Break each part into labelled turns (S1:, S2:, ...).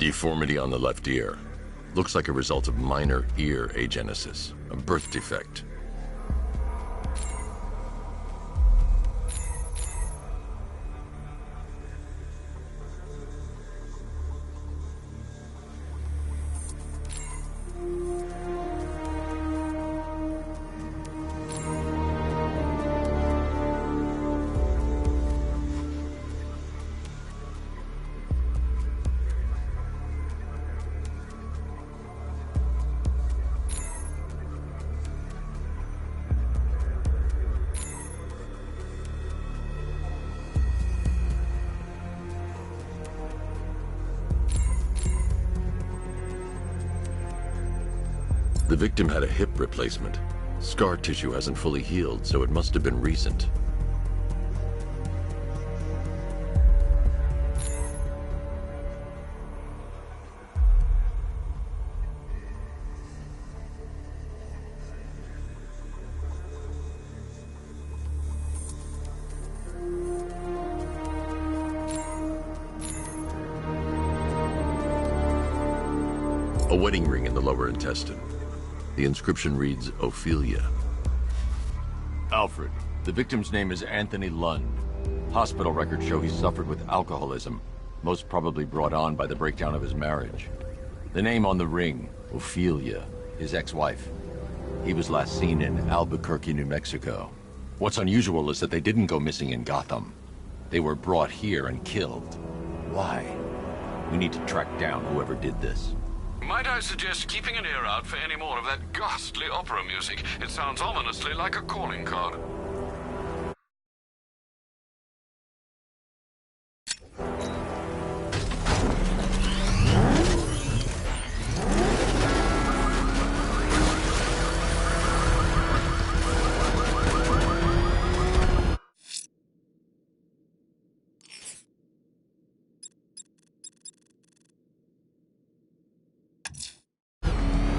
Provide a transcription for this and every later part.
S1: Deformity on the left ear. Looks like a result of minor ear agenesis, a birth defect. The victim had a hip replacement. Scar tissue hasn't fully healed, so it must have been recent. A wedding ring in the lower intestine. The inscription reads, Ophelia. Alfred, the victim's name is Anthony Lund. Hospital records show he suffered with alcoholism, most probably brought on by the breakdown of his marriage. The name on the ring, Ophelia, his ex-wife. He was last seen in Albuquerque, New Mexico. What's unusual is that they didn't go missing in Gotham. They were brought here and killed. Why? We need to track down whoever did this.
S2: Might I suggest keeping an ear out for any more of that ghastly opera music? It sounds ominously like a calling card.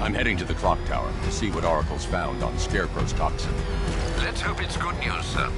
S1: I'm heading to the clock tower to see what Oracle's found on Scarecrow's toxin.
S2: Let's hope it's good news, sir.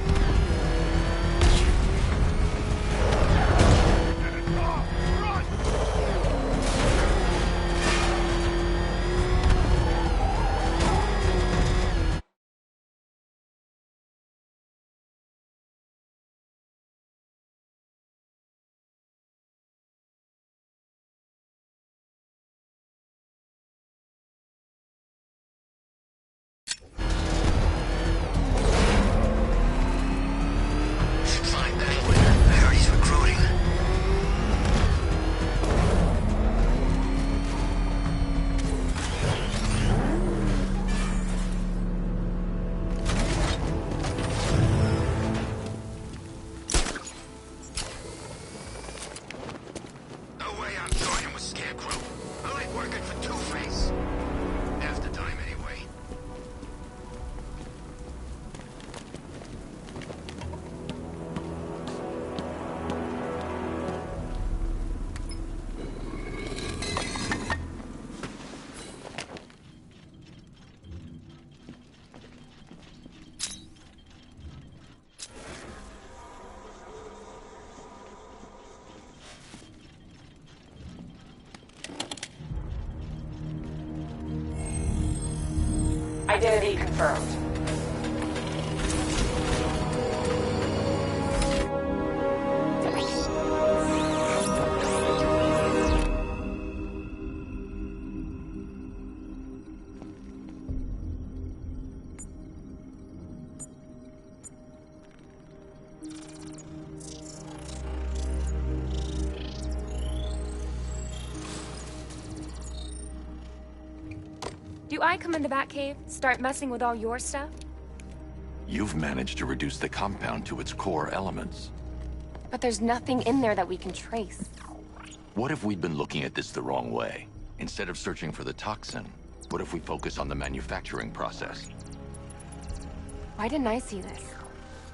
S3: Identity confirmed.
S4: Do I come in the Batcave, start messing with all your stuff?
S1: You've managed to reduce the compound to its core elements.
S4: But there's nothing in there that we can trace.
S1: What if we'd been looking at this the wrong way? Instead of searching for the toxin, what if we focus on the manufacturing process?
S4: Why didn't I see this?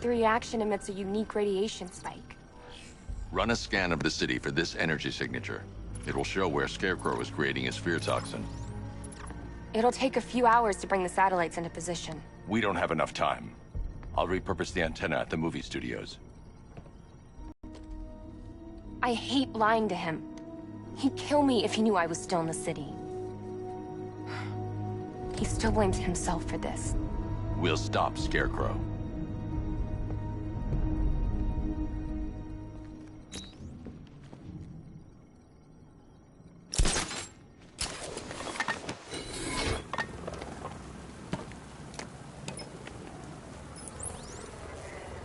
S4: The reaction emits a unique radiation spike.
S1: Run a scan of the city for this energy signature. It will show where Scarecrow is creating his fear toxin.
S4: It'll take a few hours to bring the satellites into position.
S1: We don't have enough time. I'll repurpose the antenna at the movie studios.
S4: I hate lying to him. He'd kill me if he knew I was still in the city. He still blames himself for this.
S1: We'll stop, Scarecrow.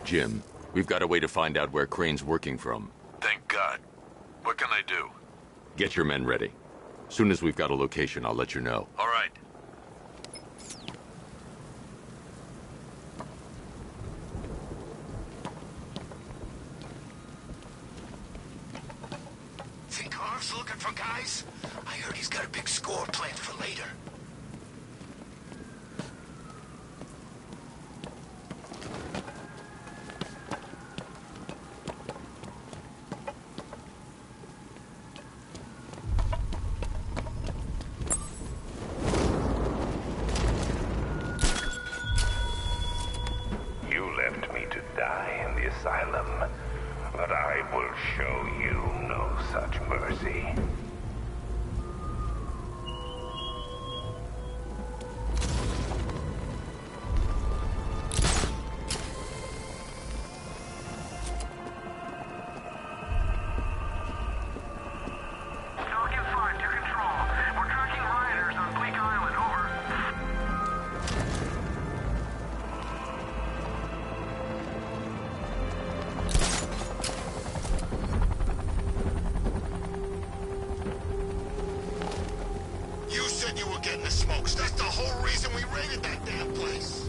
S1: Jim, we've got a way to find out where Crane's working from.
S2: Thank God. What can I do?
S1: Get your men ready. Soon as we've got a location, I'll let you know.
S2: All right.
S3: Think Harv's looking for guys? I heard he's got a big score planned for later.
S5: You left me to die in the asylum, but I will show you no such mercy.
S6: Falcon 5 to control. We're tracking rioters on Bleak Island, over.
S3: You said you were getting the smokes. That's the whole reason we raided that damn place.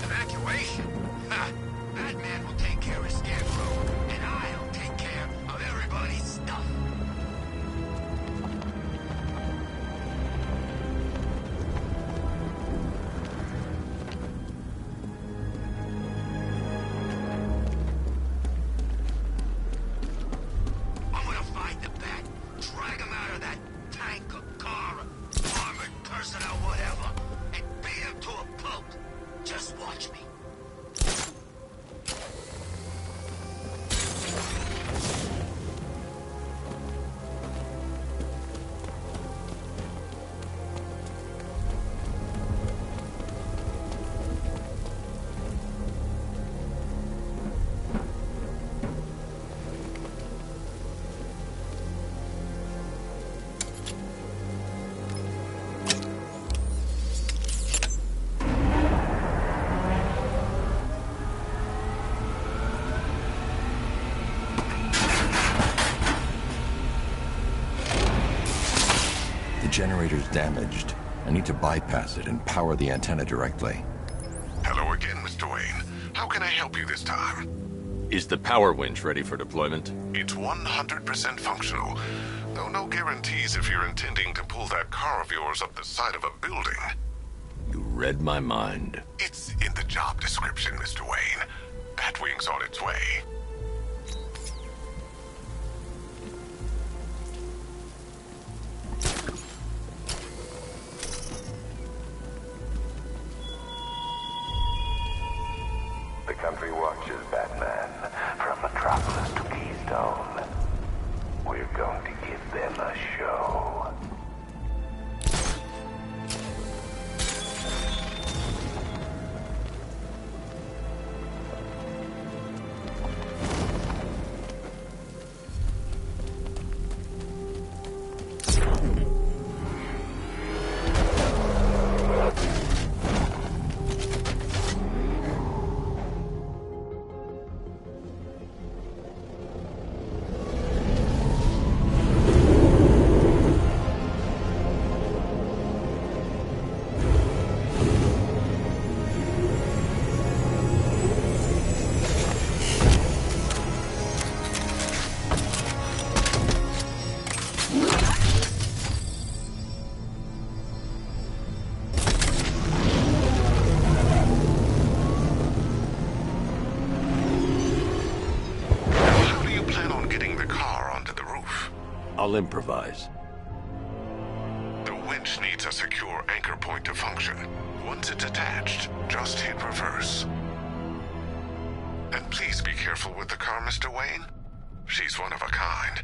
S3: Evacuation? Ha! That man will take care of Scarecrow, and I'll take care of everybody's stuff. I'm gonna find the bat, drag him out of that tank or car, or armored person or whatever, and beat him to a pulp. Just watch me.
S1: The generator's damaged. I need to bypass it and power the antenna directly.
S2: Hello again, Mr. Wayne. How can I help you this time?
S1: Is the power winch ready for deployment?
S2: It's 100% functional, though no guarantees if you're intending to pull that car of yours up the side of a building.
S1: You read my mind.
S2: It's in the job description, Mr. Wayne. Batwing's on its way.
S5: The country watches, Batman, from Metropolis to Keystone. We're going to give them a show.
S1: I'll improvise.
S7: The winch needs a secure anchor point to function. Once it's attached, just hit reverse. And please be careful with the car, Mr. Wayne. She's one of a kind.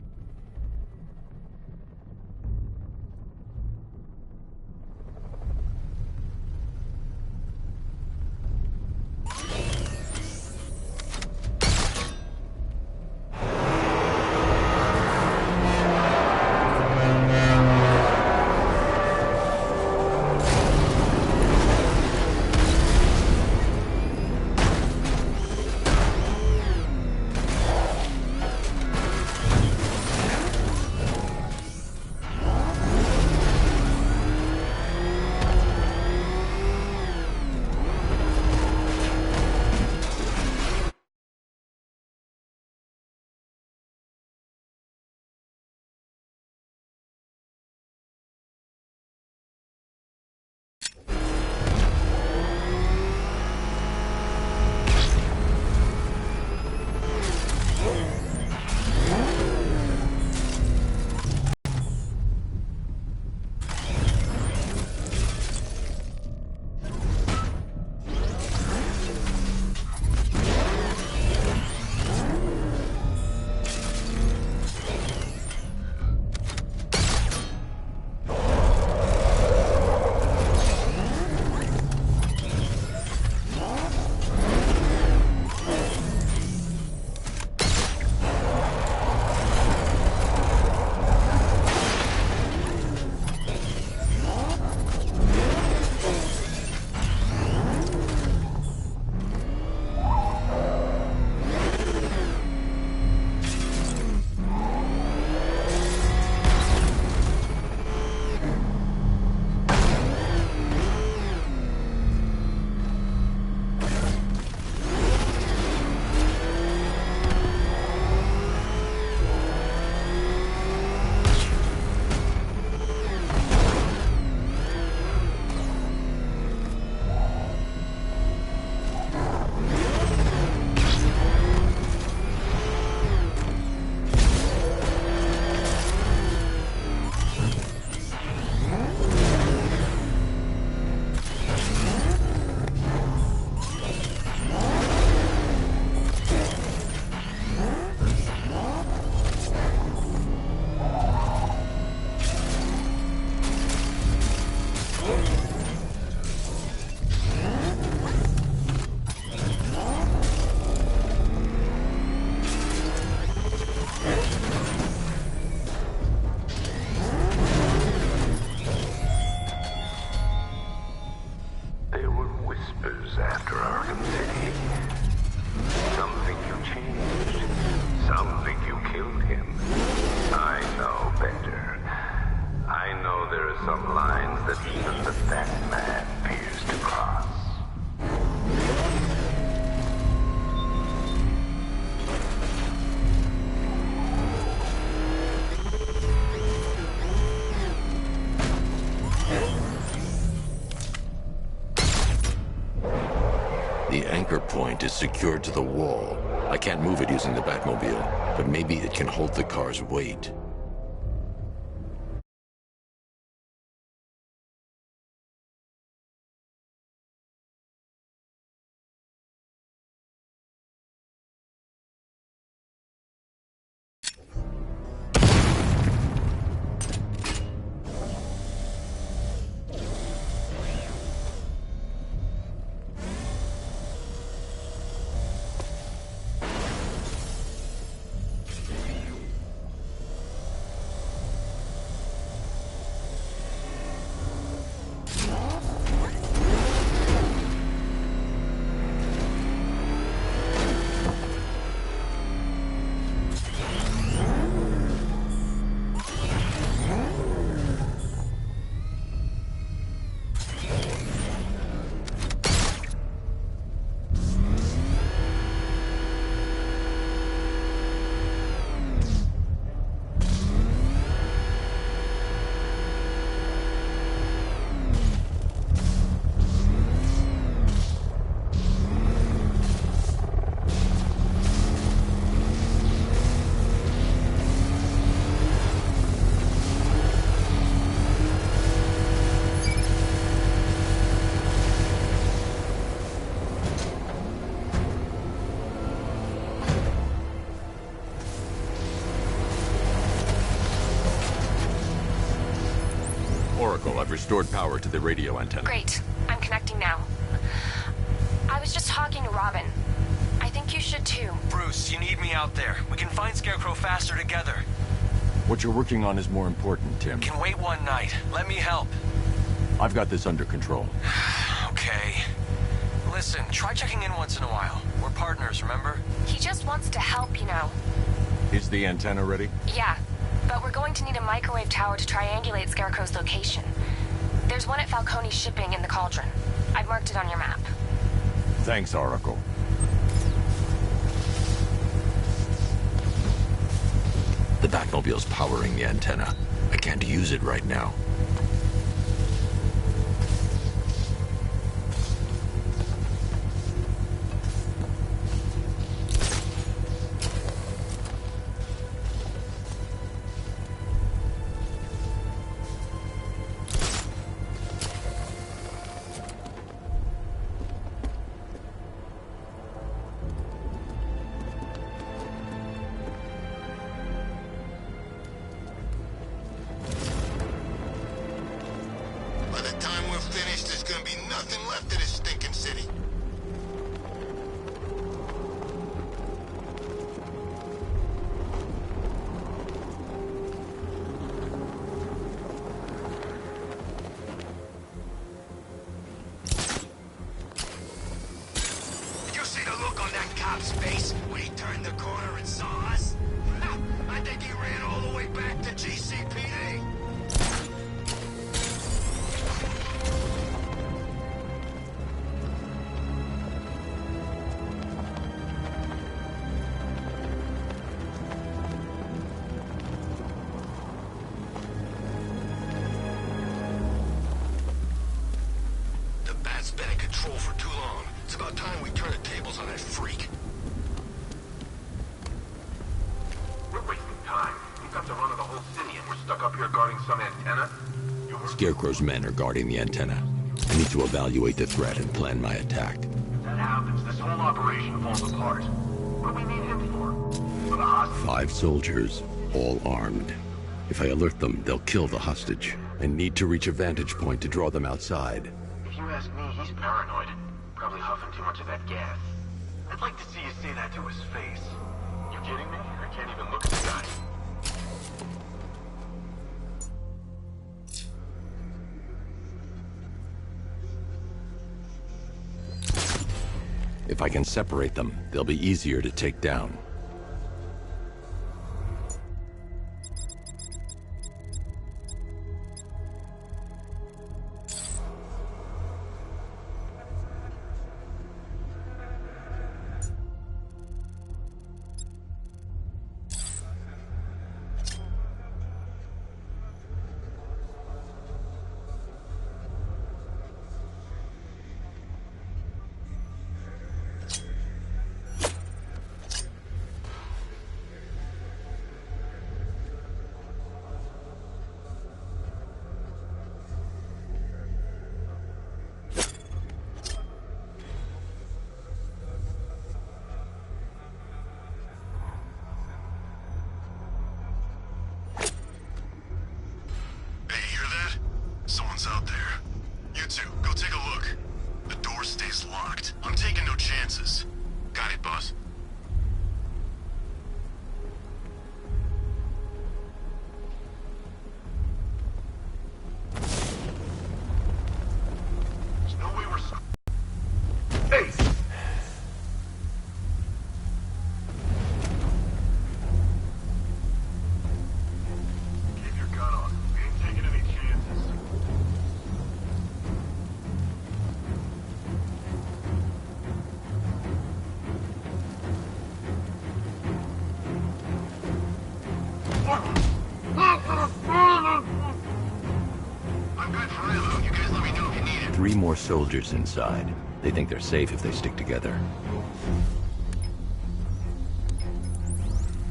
S1: The anchor point is secured to the wall. I can't move it using the Batmobile, but maybe it can hold the car's weight. restored power to the radio antenna.
S4: Great. I'm connecting now. I was just talking to Robin. I think you should too.
S8: Bruce, you need me out there. We can find Scarecrow faster together.
S1: What you're working on is more important, Tim.
S8: Can wait one night. Let me help.
S1: I've got this under control.
S8: Okay. Listen, try checking in once in a while. We're partners, remember?
S4: He just wants to help, you know.
S1: Is the antenna ready?
S4: Yeah, but we're going to need a microwave tower to triangulate Scarecrow's location. There's one at Falcone's shipping in the Cauldron. I've marked it on your map.
S1: Thanks, Oracle. The Batmobile's powering the antenna. I can't use it right now.
S3: By the time we're finished, there's gonna be nothing left of this stinking city. Did you see the look on that cop's face when he turned the corner and saw us? I think he ran all the way back to GCPD. The Bat's been in control for too long. It's about time we turn the tables on that freak.
S6: We're wasting time. We've got the run of the whole city and we're stuck up here guarding some antenna. You heard
S1: Scarecrow's men are guarding the antenna. I need to evaluate the threat and plan my attack.
S6: if that happens, this whole operation falls apart. What do we need him for? For the hostage?
S1: 5 soldiers, all armed. If I alert them, they'll kill the hostage. I need to reach a vantage point to draw them outside.
S6: If you ask me, he's paranoid. Probably huffing too much of that gas. I'd like to see you say that to his face. You kidding me? I can't even look at the guy.
S1: If I can separate them, they'll be easier to take down.
S7: Someone's out there. You two, go take a look. The door stays locked. I'm taking no chances. Got it, boss.
S6: There's no way we're... Hey! Keep your gun on. We ain't taking any chances. I'm good for ammo. You guys let me know if you need it.
S1: 3 more soldiers inside. They think they're safe if they stick together.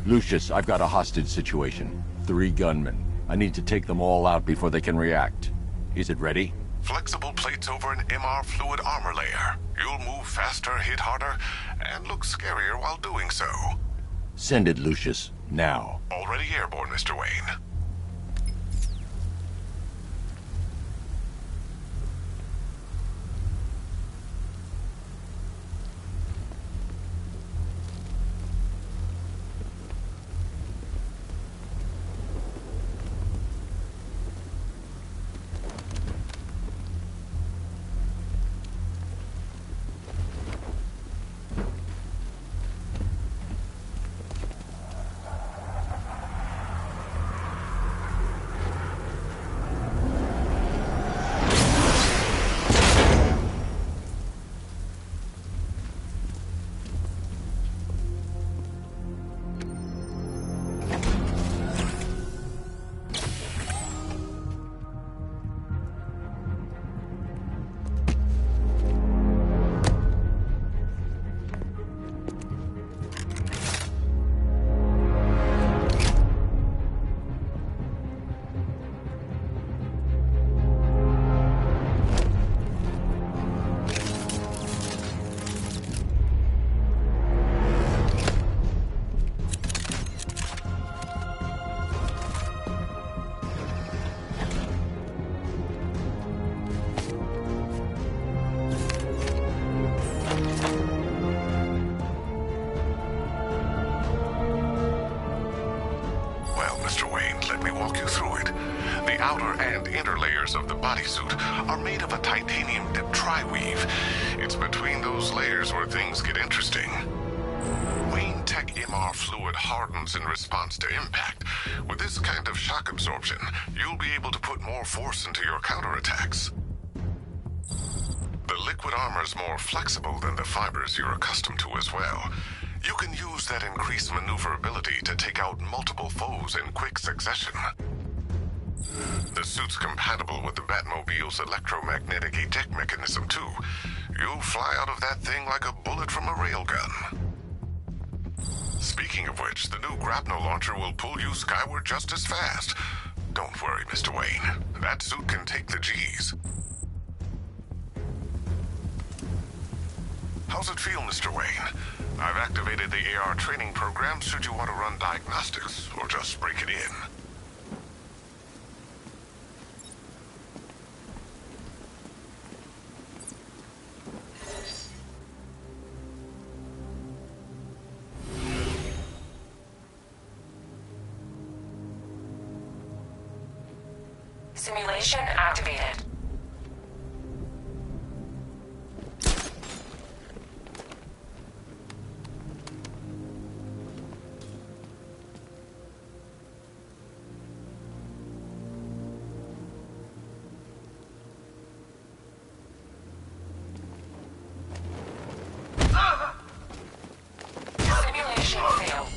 S1: Lucius, I've got a hostage situation. 3 gunmen. I need to take them all out before they can react. Is it ready?
S7: Flexible plates over an MR fluid armor layer. You'll move faster, hit harder, and look scarier while doing so.
S1: Send it, Lucius. Now.
S7: Already airborne, Mr. Wayne. walk you through it. The outer and inner layers of the bodysuit are made of a titanium-dipped tri-weave. It's between those layers where things get interesting. Wayne Tech MR fluid hardens in response to impact. With this kind of shock absorption, you'll be able to put more force into your counterattacks. The liquid armor's more flexible than the fibers you're accustomed to as well. You can use that increased maneuverability to take out multiple foes in quick succession. The suit's compatible with the Batmobile's electromagnetic eject mechanism, too. You'll fly out of that thing like a bullet from a railgun. Speaking of which, the new grapnel launcher will pull you skyward just as fast. Don't worry, Mr. Wayne. That suit can take the G's. How's it feel, Mr. Wayne? I've activated the AR training program should you want to run diagnostics, or just break it in.
S4: Simulation activated. Simulation failed.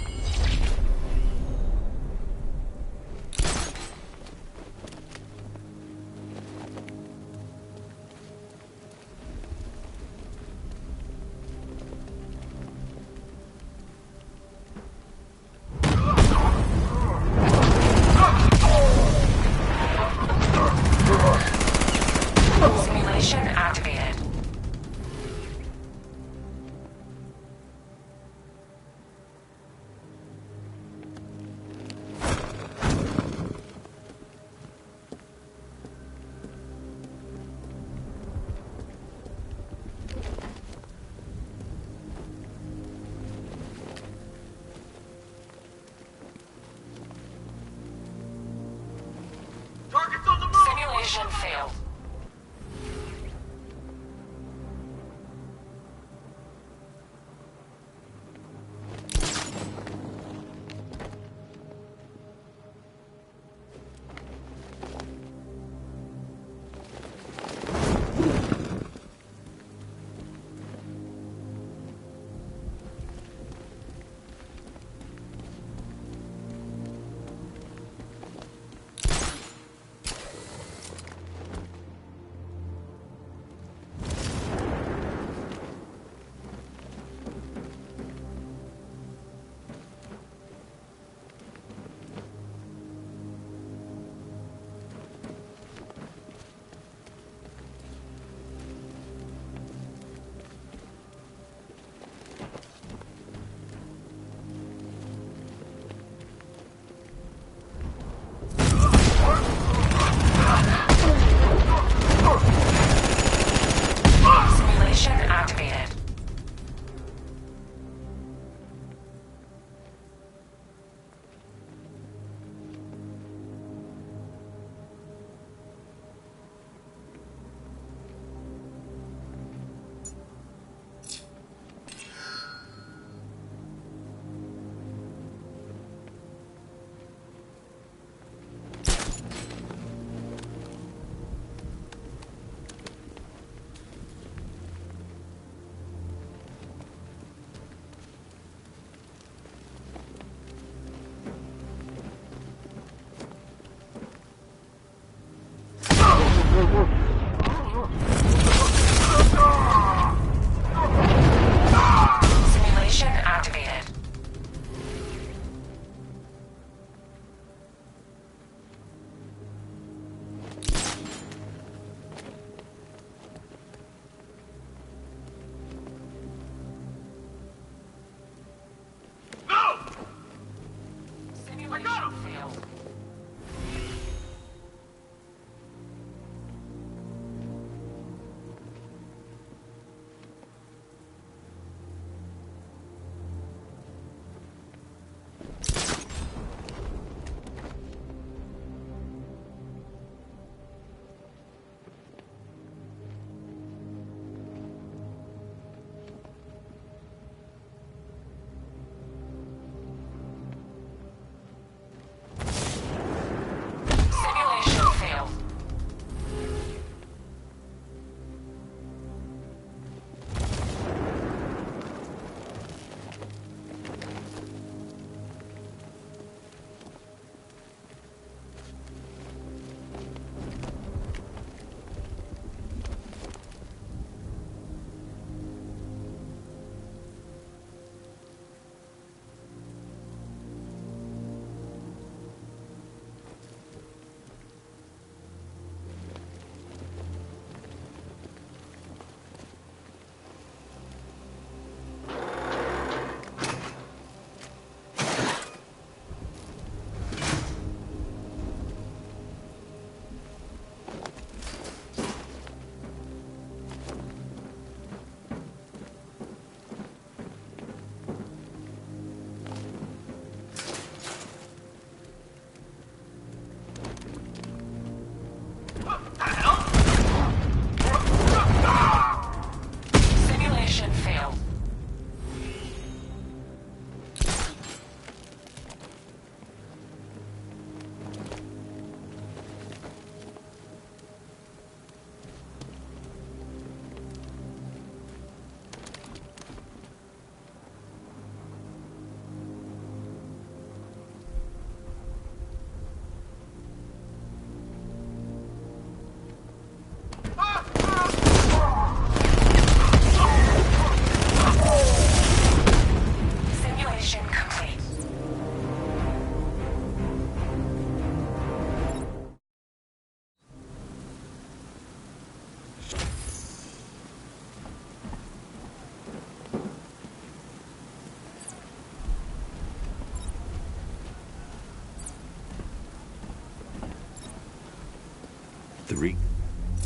S1: 3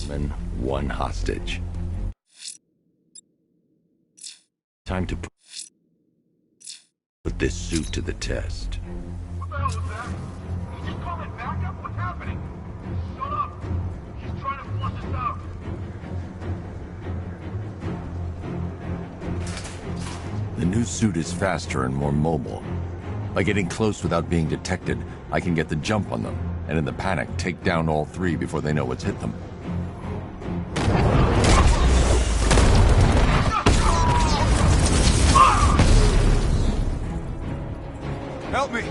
S1: men, 1 hostage. Time to put this suit to the test.
S6: What the hell was that? Did you just call it backup? What's happening? Shut up. She's trying to flush us out.
S1: The new suit is faster and more mobile. By getting close without being detected, I can get the jump on them, and in the panic, take down all 3 before they know what's hit them.
S9: Help me!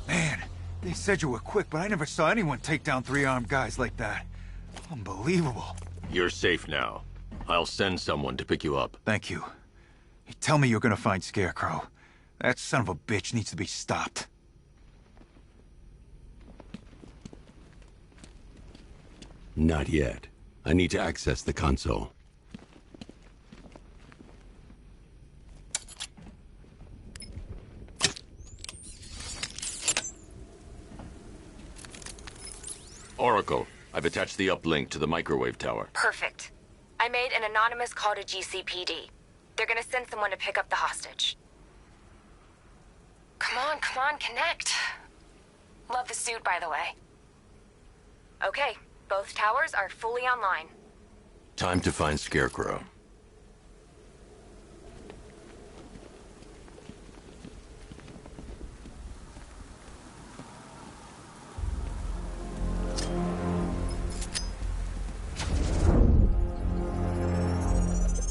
S9: Man, they said you were quick, but I never saw anyone take down 3 armed guys like that. Unbelievable.
S1: You're safe now. I'll send someone to pick you up.
S9: Thank you. You tell me you're gonna find Scarecrow. That son of a bitch needs to be stopped.
S1: Not yet. I need to access the console. Oracle, I've attached the uplink to the microwave tower.
S4: Perfect. I made an anonymous call to GCPD. They're gonna send someone to pick up the hostage. Come on, connect. Love the suit, by the way. Okay, both towers are fully online.
S1: Time to find Scarecrow.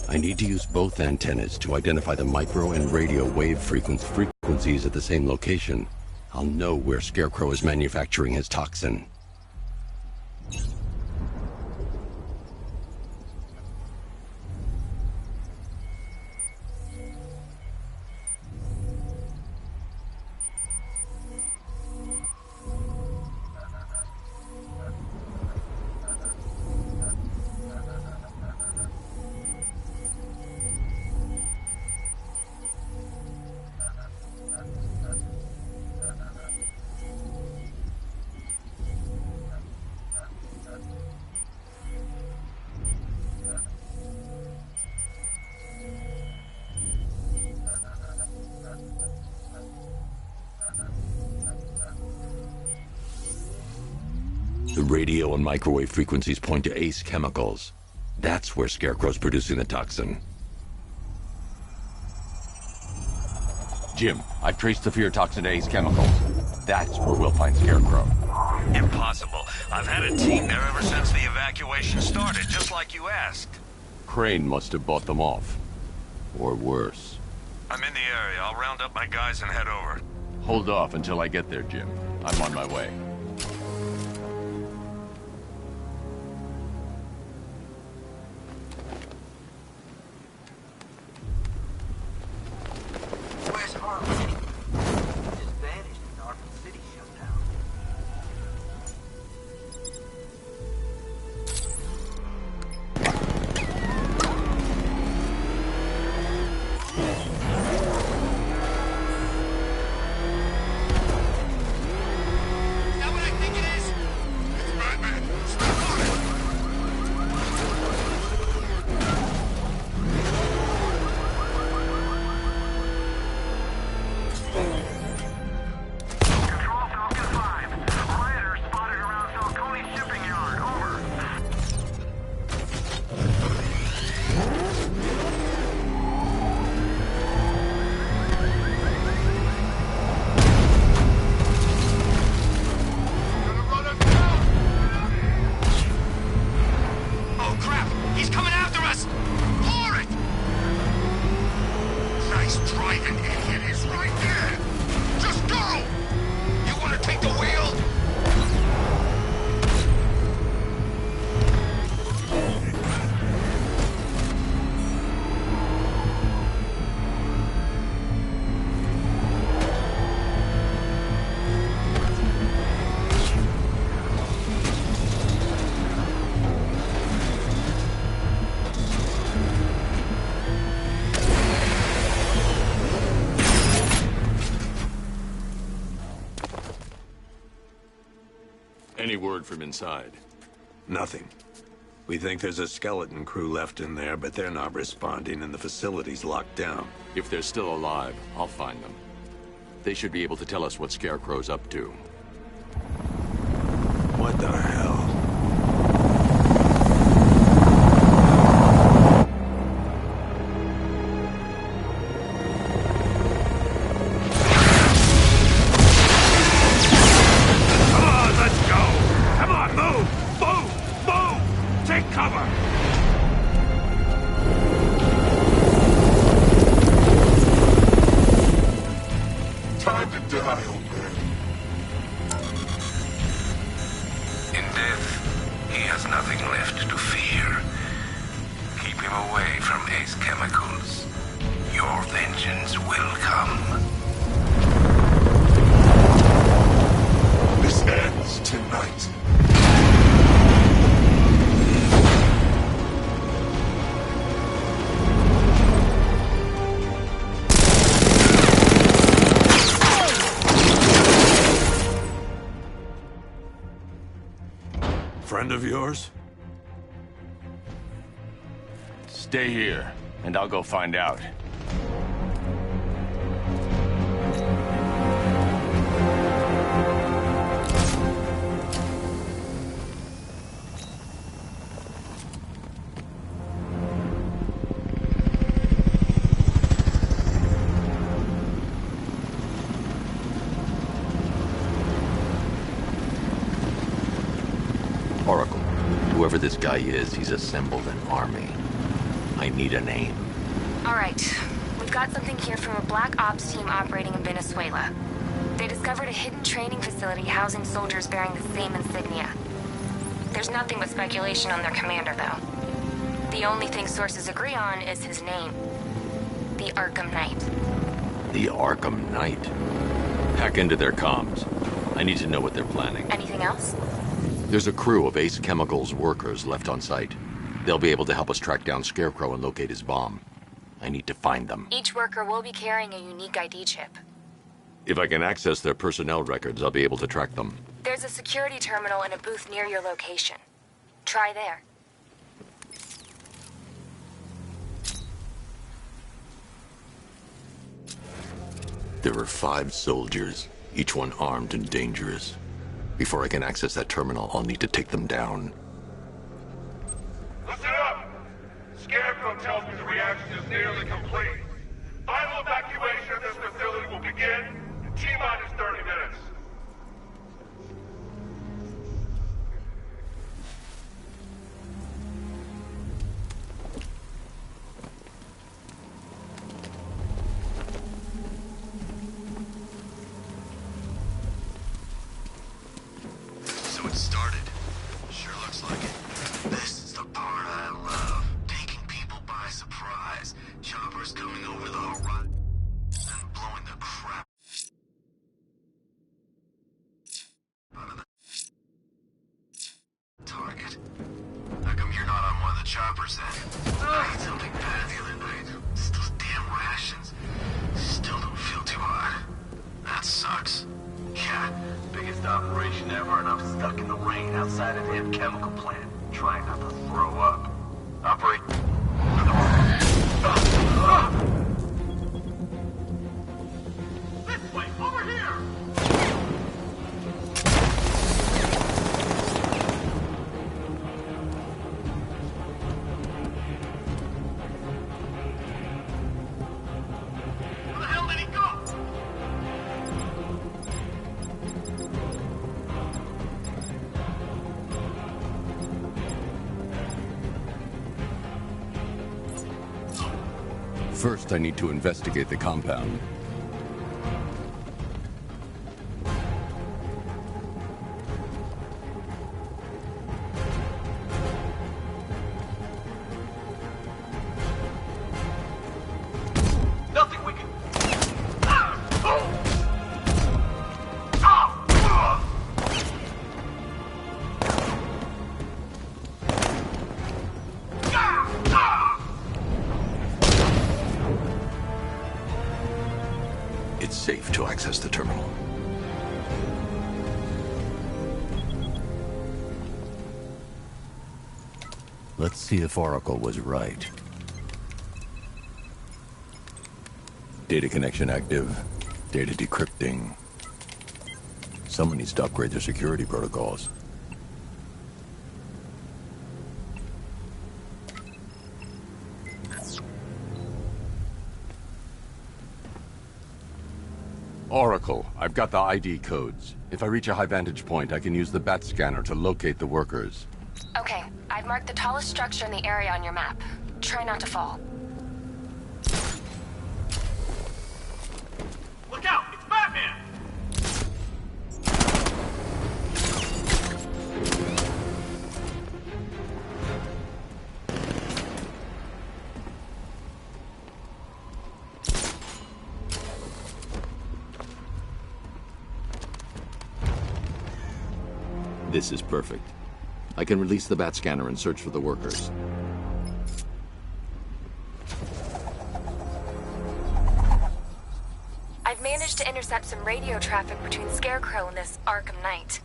S1: I need to use both antennas to identify the micro and radio wave frequencies at the same location. I'll know where Scarecrow is manufacturing his toxin. The radio and microwave frequencies point to Ace Chemicals. That's where Scarecrow's producing the toxin. Jim, I've traced the fear toxin to Ace Chemicals. That's where we'll find Scarecrow.
S10: Impossible. I've had a team there ever since the evacuation started, just like you asked.
S1: Crane must have bought them off. Or worse.
S10: I'm in the area. I'll round up my guys and head over.
S1: Hold off until I get there, Jim. I'm on my way.
S3: Where's Harley? Just vanished and Arkham City shut down. Is that what I think it is? It's Batman. Stop on it!
S6: Control Falcon 5. Rioters spotted around Falcone shipping yard. Over.
S3: Oh crap! He's coming after us! For it! Nice driving, idiot! It's right there! Just go! You wanna take the wheel?
S1: Any word from inside?
S11: Nothing. We think there's a skeleton crew left in there, but they're not responding and the facility's locked down.
S1: If they're still alive, I'll find them. They should be able to tell us what Scarecrow's up to.
S11: What the hell? Friend of yours?
S1: Stay here, and I'll go find out. Oracle, whoever this guy is, he's assembled an army. I need a name.
S4: All right. We've got something here from a Black Ops team operating in Venezuela. They discovered a hidden training facility housing soldiers bearing the same insignia. There's nothing but speculation on their commander, though. The only thing sources agree on is his name. The Arkham Knight.
S1: The Arkham Knight? Hack into their comms. I need to know what they're planning.
S4: Anything else?
S1: There's a crew of Ace Chemicals workers left on site. They'll be able to help us track down Scarecrow and locate his bomb. I need to find them.
S4: Each worker will be carrying a unique ID chip.
S1: If I can access their personnel records, I'll be able to track them.
S4: There's a security terminal in a booth near your location. Try there.
S1: There are 5 soldiers, each one armed and dangerous. Before I can access that terminal, I'll need to take them down.
S12: Listen up! Scarecrow tells me the reaction is nearly complete. Final evacuation of this facility will begin in T-minus 30 minutes.
S3: So it started. Sure looks like it. This is the part I love. Taking people by surprise. Choppers coming over the horizon and blowing the crap out of the target. How come you're not on one of the choppers then? I ate something bad the other night. It's those damn rations. Still don't feel too hot. That sucks. Yeah, biggest operation ever, and I'm stuck in the rain outside a damn chemical plant, trying not to throw up. Operate. This way, over here! Where the hell did he go?
S1: First, I need to investigate the compound.
S12: Nothing we can...
S1: It's safe to access the terminal. Let's see if Oracle was right. Data connection active. Data decrypting. Someone needs to upgrade their security protocols. Oracle, I've got the ID codes. If I reach a high vantage point, I can use the bat scanner to locate the workers.
S4: Okay, I've marked the tallest structure in the area on your map. Try not to fall.
S12: Look out! It's Batman!
S1: This is perfect. I can release the bat scanner and search for the workers.
S4: I've managed to intercept some radio traffic between Scarecrow and this Arkham Knight.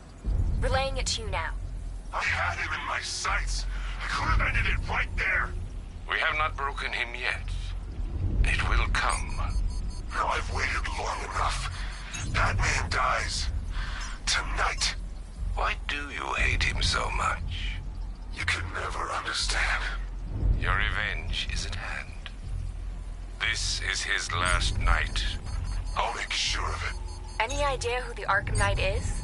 S4: Relaying it to you now.
S12: I had him in my sights. I could have ended it right there.
S2: We have not broken him yet. It will come.
S12: Now I've waited long enough. Batman dies. Tonight.
S2: Why do you hate him so much?
S12: You can never understand.
S2: Your revenge is at hand. This is his last night.
S12: I'll make sure of it.
S4: Any idea who the Arkham Knight is?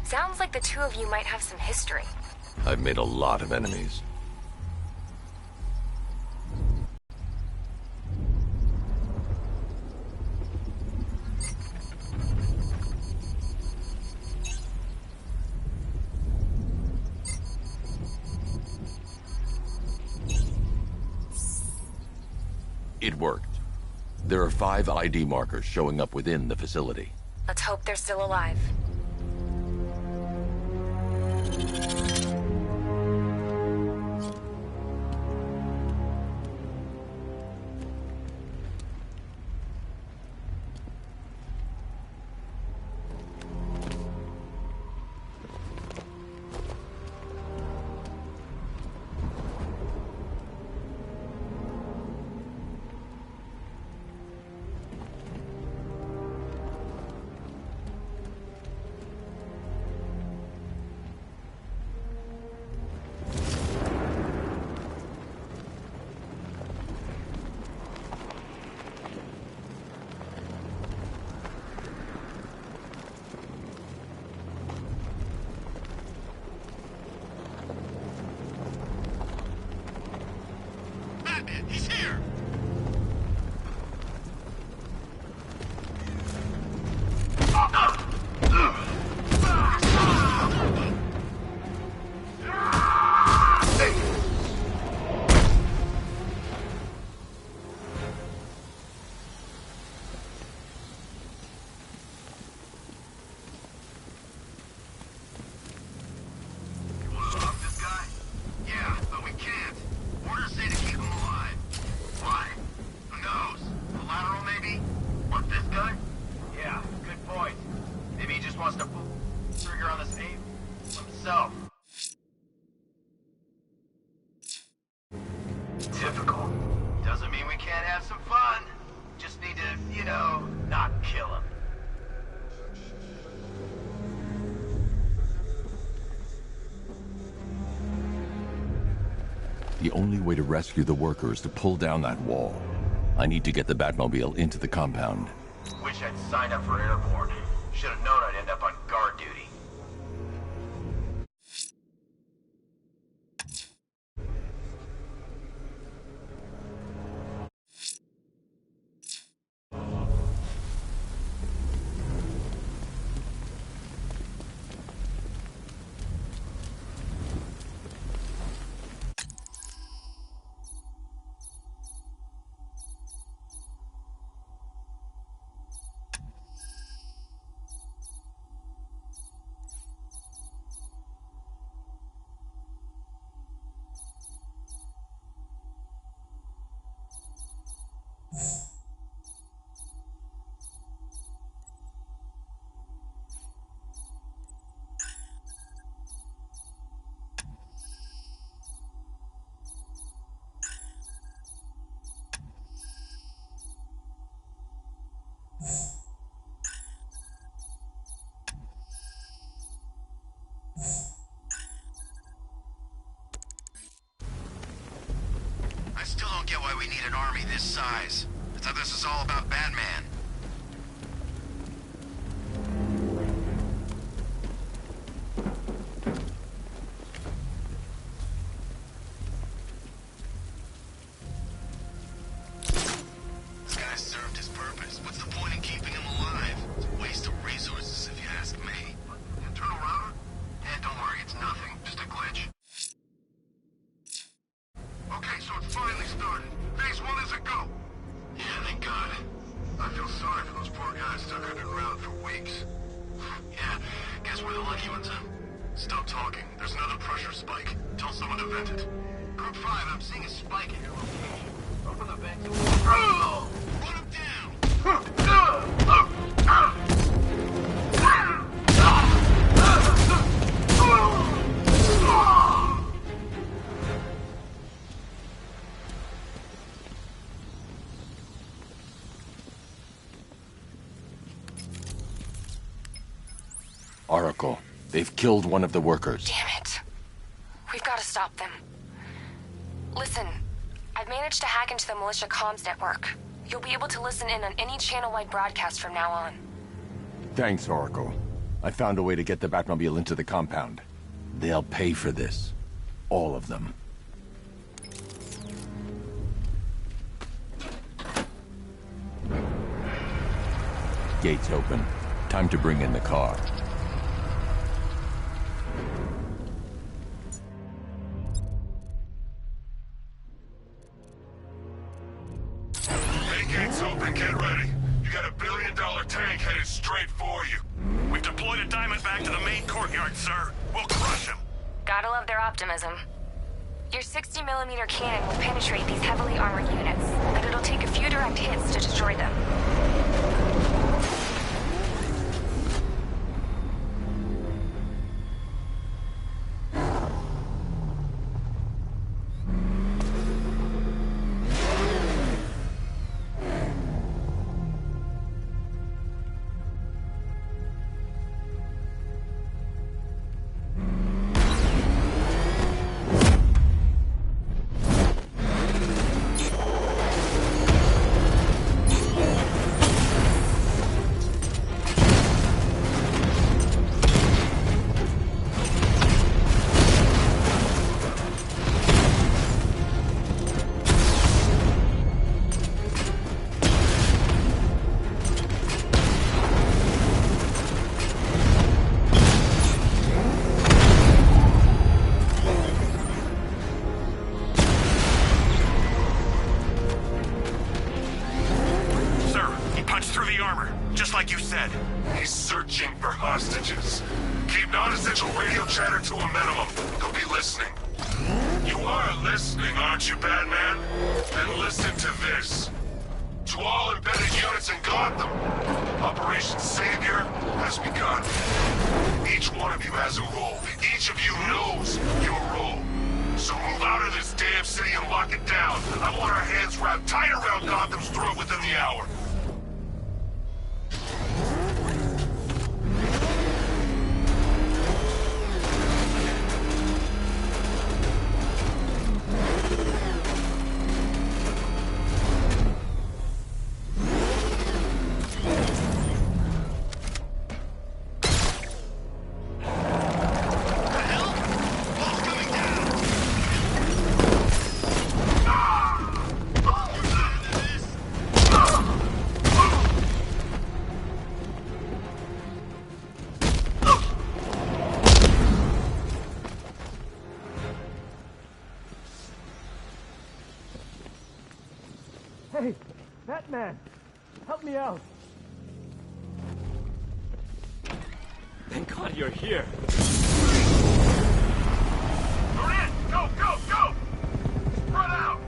S4: Sounds like the two of you might have some history.
S1: I've made a lot of enemies. It worked. There are 5 ID markers showing up within the facility.
S4: Let's hope they're still alive.
S12: He's here! Typical. Doesn't mean we can't have some fun. Just need to, not kill him.
S1: The only way to rescue the worker is to pull down that wall. I need to get the Batmobile into the compound.
S6: Wish I'd signed up for airborne. Should have known I'd end up on guard duty.
S3: don't get why we need an army this size. I thought this was all about Batman. This guy served his purpose. What's the point in keeping him alive? It's a waste of resources if you ask me. Internal router? Yeah, don't worry, it's nothing. Just a glitch. Okay, so it's finally started. Phase 1 is a go. Yeah, thank God. I feel sorry for those poor guys stuck underground for weeks. Yeah, guess we're the lucky ones, huh? Stop talking. There's another pressure spike. Tell someone to vent it. Group 5, I'm seeing a spike in your location. Open the vent. Run him down!
S1: Oracle, they've killed one of the workers.
S4: Damn it. We've got to stop them. Listen, I've managed to hack into the militia comms network. You'll be able to listen in on any channel-wide broadcast from now on.
S1: Thanks, Oracle. I found a way to get the Batmobile into the compound. They'll pay for this. All of them. Gates open. Time to bring in the car.
S12: Main gates open, get ready. You got $1 billion tank headed straight for you.
S10: We've deployed a Diamondback to the main courtyard, sir. We'll crush him.
S4: Gotta love their optimism. Your 60mm cannon will penetrate these heavily armored units, but it'll take a few direct hits to destroy them.
S10: like you said.
S12: He's searching for hostages. Keep non-essential radio chatter to a minimum. He'll be listening. You are listening, aren't you, Batman? Then listen to this. To all embedded units in Gotham, Operation Savior has begun. Each one of you has a role. Each of you knows your role. So move out of this damn city and lock it down. I want our hands wrapped tight around Gotham's throat within the hour.
S13: Hey, Batman! Help me out! Thank God you're here.
S12: You're in! Go, go, go! Spread out!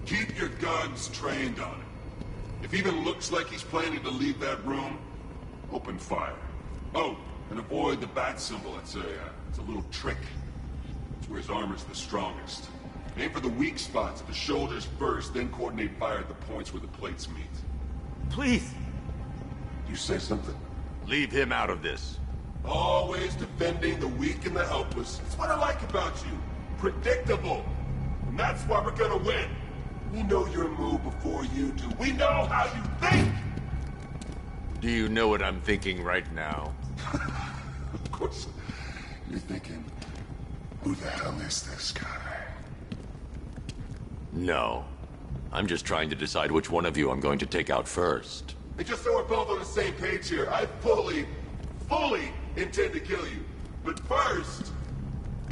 S14: Keep your guns trained on him. If he even looks like he's planning to leave that room, open fire. Oh, and avoid the bat symbol. It's a little trick. It's where his armor's the strongest. Aim for the weak spots at the shoulders first, then coordinate fire at the points where the plates meet.
S13: Please.
S14: You say something?
S1: Leave him out of this.
S14: Always defending the weak and the helpless. That's what I like about you. Predictable. And that's why we're gonna win. We know your move before you do. We know how you think!
S1: Do you know what I'm thinking right now?
S14: Of course. You're thinking, who the hell is this guy?
S1: No. I'm just trying to decide which one of you I'm going to take out first.
S14: And just so we're both on the same page here, I fully intend to kill you. But first,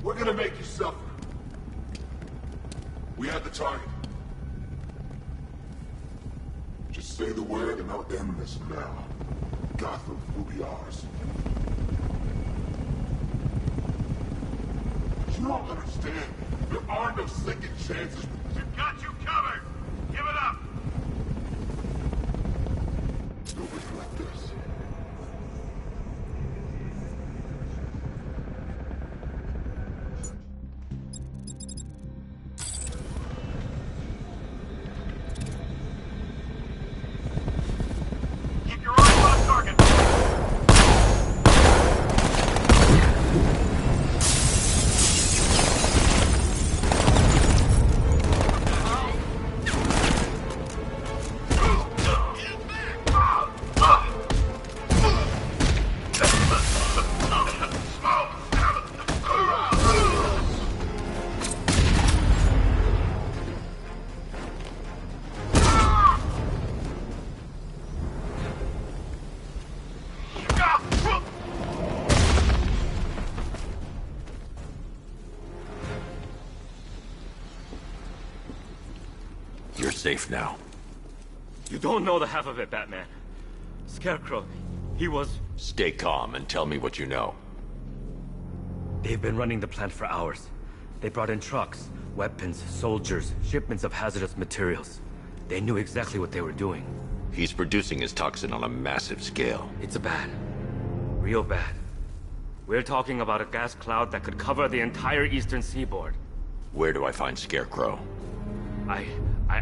S14: we're gonna make you suffer. We have the target. Just say the word and I'll end this now. Gotham will be ours. You don't understand. There are no second chances.
S12: We've got you covered! Give it up!
S14: Nobody like this.
S12: Keep your eyes on target!
S1: You're safe now.
S13: You don't know the half of it, Batman. Scarecrow, he was...
S1: Stay calm and tell me what you know.
S13: They've been running the plant for hours. They brought in trucks, weapons, soldiers, shipments of hazardous materials. They knew exactly what they were doing.
S1: He's producing his toxin on a massive scale.
S13: It's bad. Real bad. We're talking about a gas cloud that could cover the entire eastern seaboard.
S1: Where do I find Scarecrow?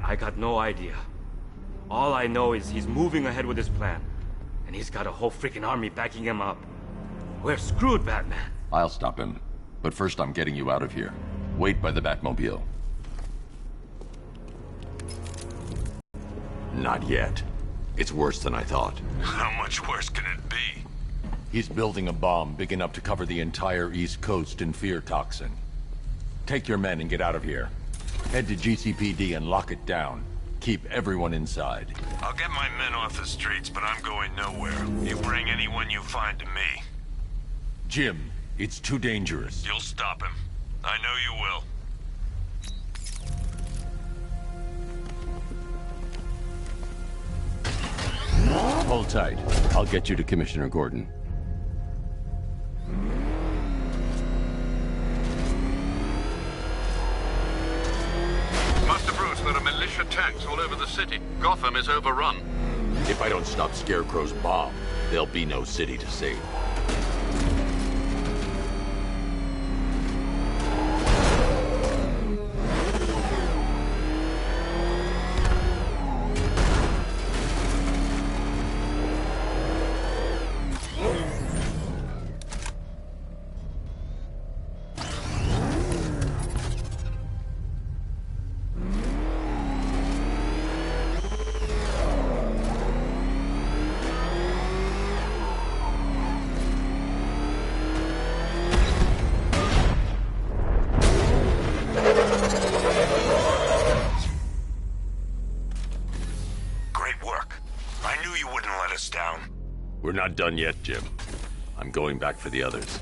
S13: I got no idea. All I know is he's moving ahead with his plan. And he's got a whole freaking army backing him up. We're screwed, Batman.
S1: I'll stop him. But first I'm getting you out of here. Wait by the Batmobile. Not yet. It's worse than I thought.
S10: How much worse can it be?
S1: He's building a bomb big enough to cover the entire East Coast in fear toxin. Take your men and get out of here. Head to GCPD and lock it down. Keep everyone inside.
S10: I'll get my men off the streets, but I'm going nowhere. You bring anyone you find to me.
S1: Jim, it's too dangerous.
S10: You'll stop him. I know you will.
S1: Hold tight. I'll get you to Commissioner Gordon.
S2: Master Bruce, there are militia tanks all over the city. Gotham is overrun.
S1: If I don't stop Scarecrow's bomb, there'll be no city to save. We're not done yet, Jim. I'm going back for the others.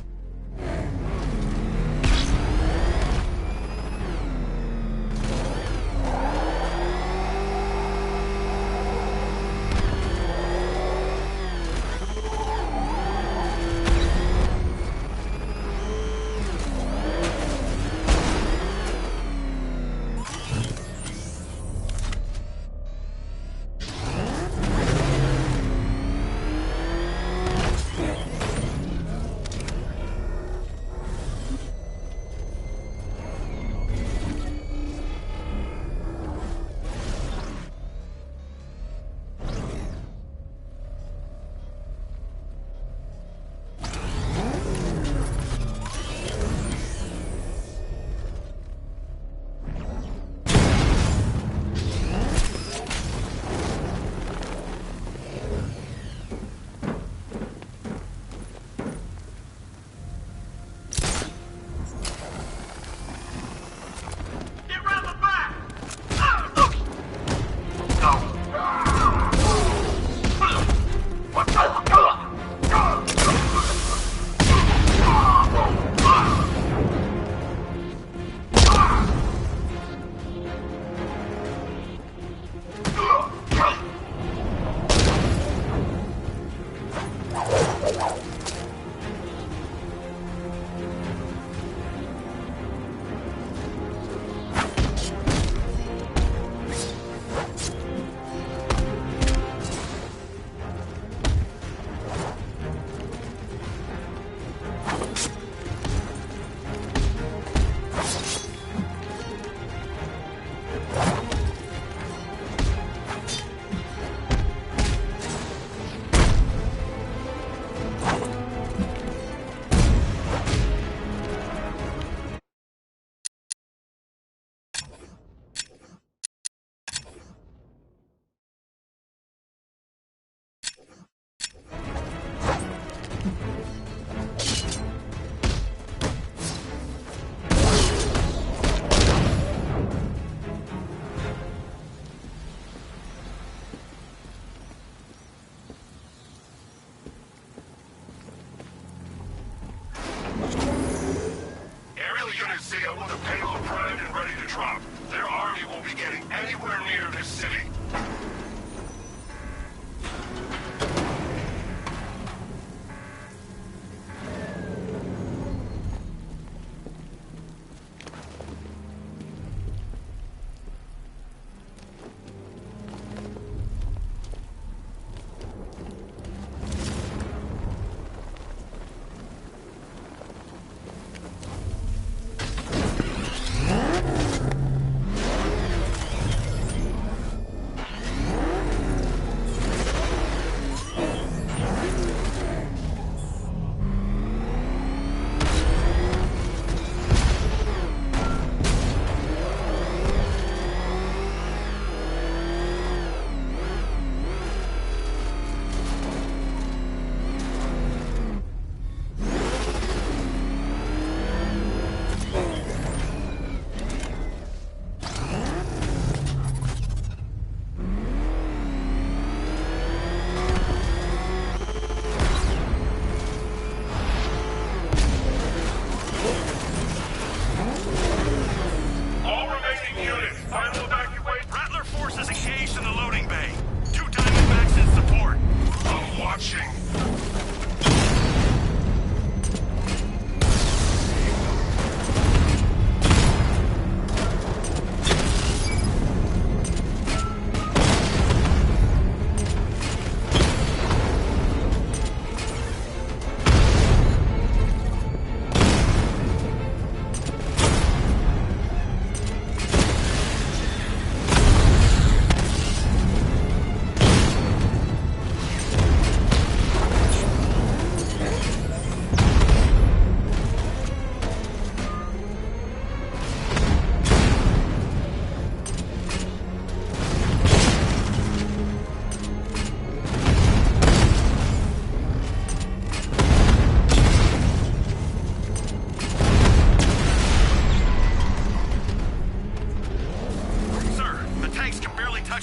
S12: The payload primed and ready to drop. Their army won't be getting anywhere near this city.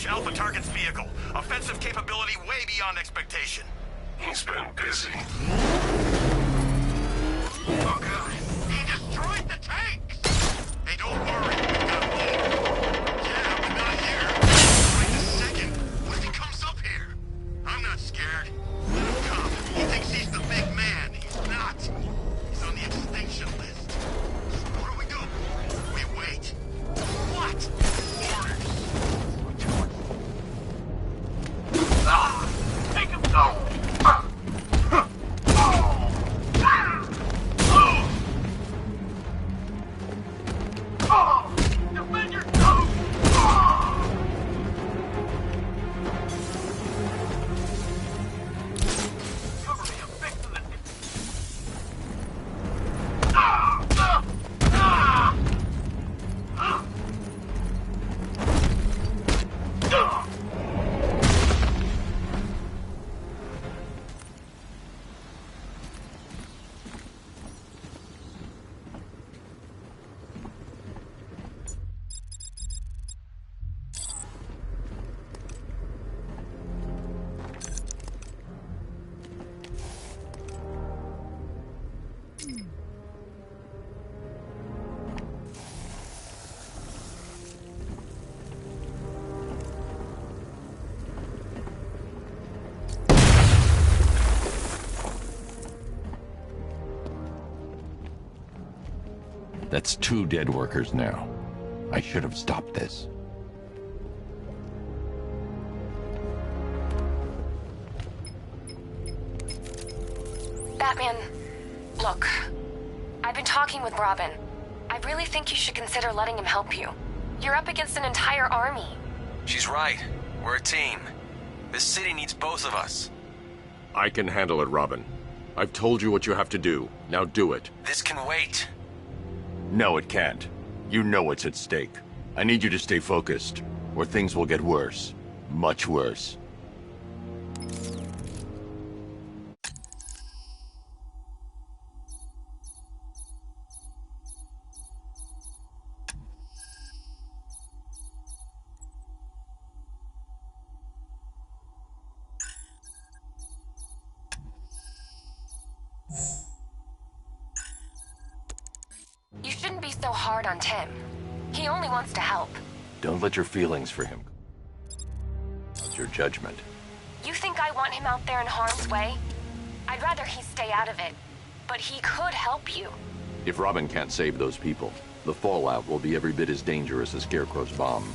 S10: Alpha target's vehicle. Offensive capability way beyond expectation.
S12: He's been busy.
S3: Oh god, he destroyed the tanks! Hey, don't worry, we've got more. Yeah, but not here. Wait a second. What if he comes up here? I'm not scared. Let him come. He thinks he's the big man. He's not. He's on the extinction list. So what do we do? We wait. What? Orders.
S12: Take him down! Defend yourself! Cover me, I'm fixing it!
S1: That's 2 dead workers now. I should have stopped this.
S4: Batman, look. I've been talking with Robin. I really think you should consider letting him help you. You're up against an entire army.
S8: She's right. We're a team. This city needs both of us.
S1: I can handle it, Robin. I've told you what you have to do. Now do it.
S8: This can wait.
S1: No, it can't. You know what's at stake. I need you to stay focused, or things will get worse. Much worse.
S4: You shouldn't be so so hard on Tim. He only wants to help.
S1: Don't let your feelings for him. It's your judgment.
S4: You think I want him out there in harm's way? I'd rather he stay out of it. But he could help you.
S1: If Robin can't save those people, the fallout will be every bit as dangerous as Scarecrow's bomb.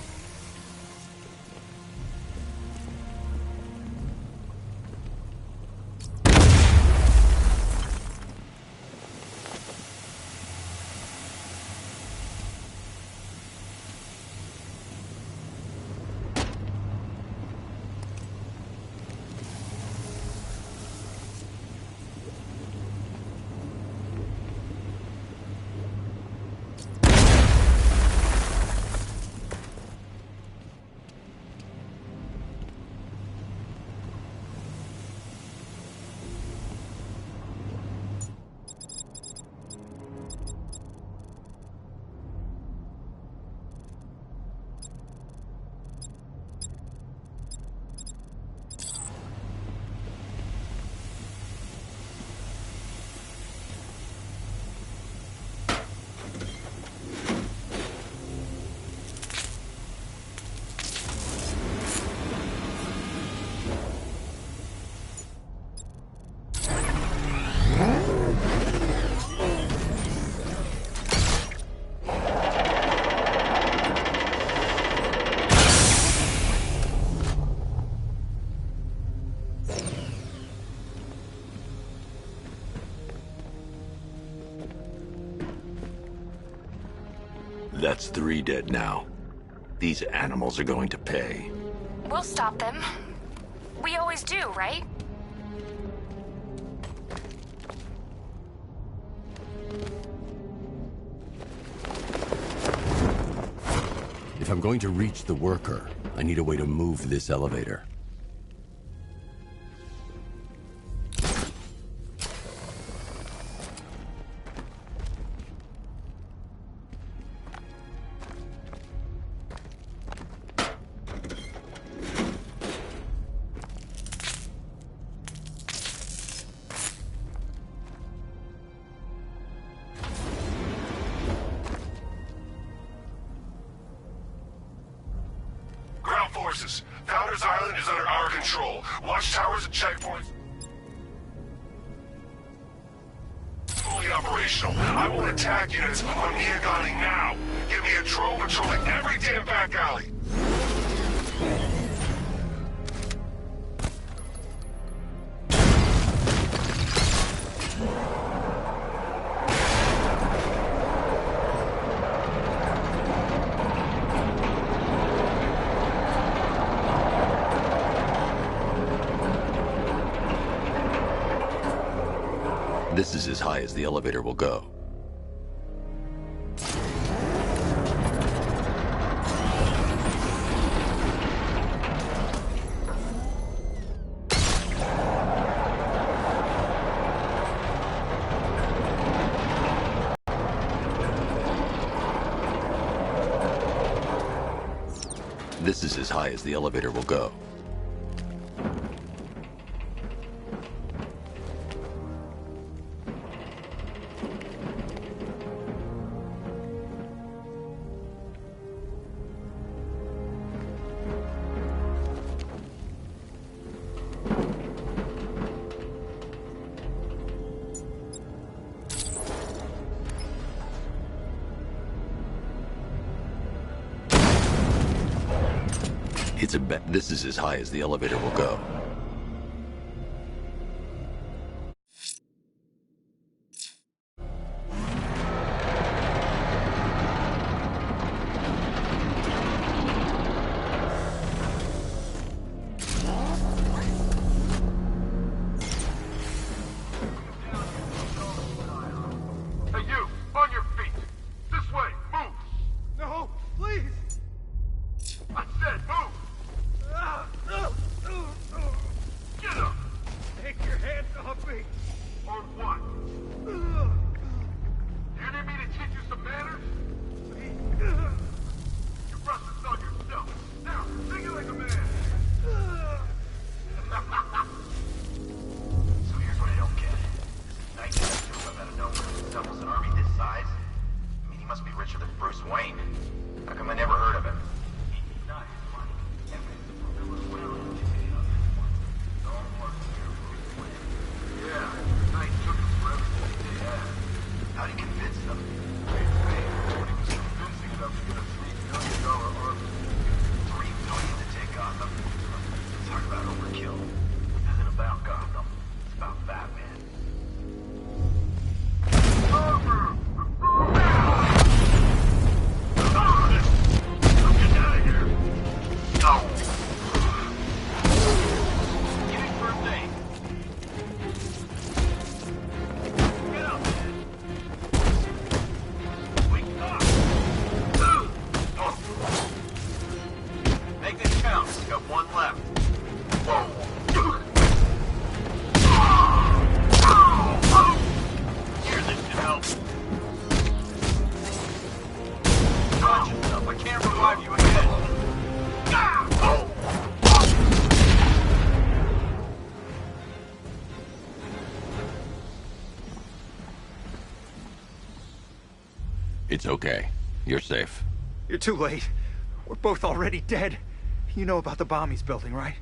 S1: That's 3 dead now. These animals are going to pay.
S4: We'll stop them. We always do, right?
S1: If I'm going to reach the worker, I need a way to move this elevator.
S12: Founders Island is under our control. Watchtowers and checkpoints fully operational. I want attack units on Miagani now. Give me a drone patrolling every damn back alley.
S1: This is as high as the elevator will go. This is as high as the elevator will go. It's a bet. This is as high as the elevator will go.
S12: Hey, you! On your feet! This way! Move!
S9: No, please!
S12: I said move! Get up!
S9: Take your hands off me!
S12: On what? You need me to teach you some manners? You brought this on yourself. Now, sing it like a man.
S6: So here's what I don't get. This night guy shows up out of nowhere. Doubles an army this size. I mean, he must be rich
S1: It's okay. You're safe.
S9: You're too late. We're both already dead. You know about the bomb he's building, right?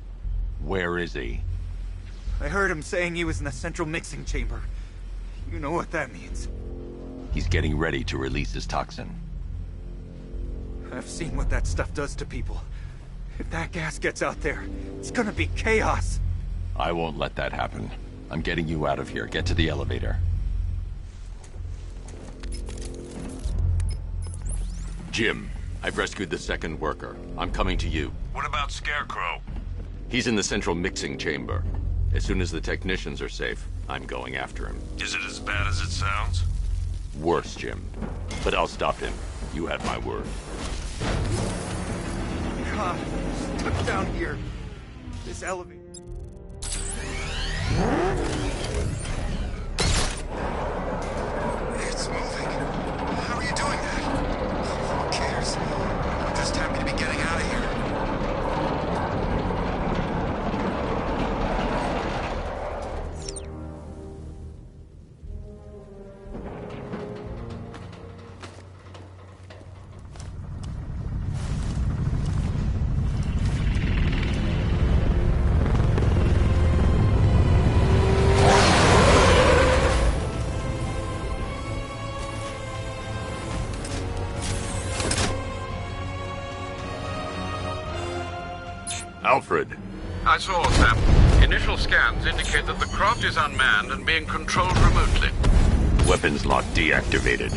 S1: Where is he?
S9: I heard him saying he was in the central mixing chamber. You know what that means.
S1: He's getting ready to release his toxin.
S9: I've seen what that stuff does to people. If that gas gets out there, it's gonna be chaos.
S1: I won't let that happen. I'm getting you out of here. Get to the elevator. Jim, I've rescued the second worker. I'm coming to you.
S10: What about Scarecrow?
S1: He's in the central mixing chamber. As soon as the technicians are safe, I'm going after him.
S10: Is it as bad as it sounds?
S1: Worse, Jim. But I'll stop him. You had my word.
S9: God, stuck down here. This elevator.
S3: It's moving. How are you doing that? Who cares? I'm just happy to be getting out of here.
S1: Alfred.
S2: I saw, Sam. Initial scans indicate that the craft is unmanned and being controlled remotely.
S1: Weapons lock deactivated.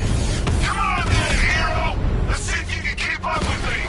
S12: Come on then, hero! Let's see if you can keep up with me!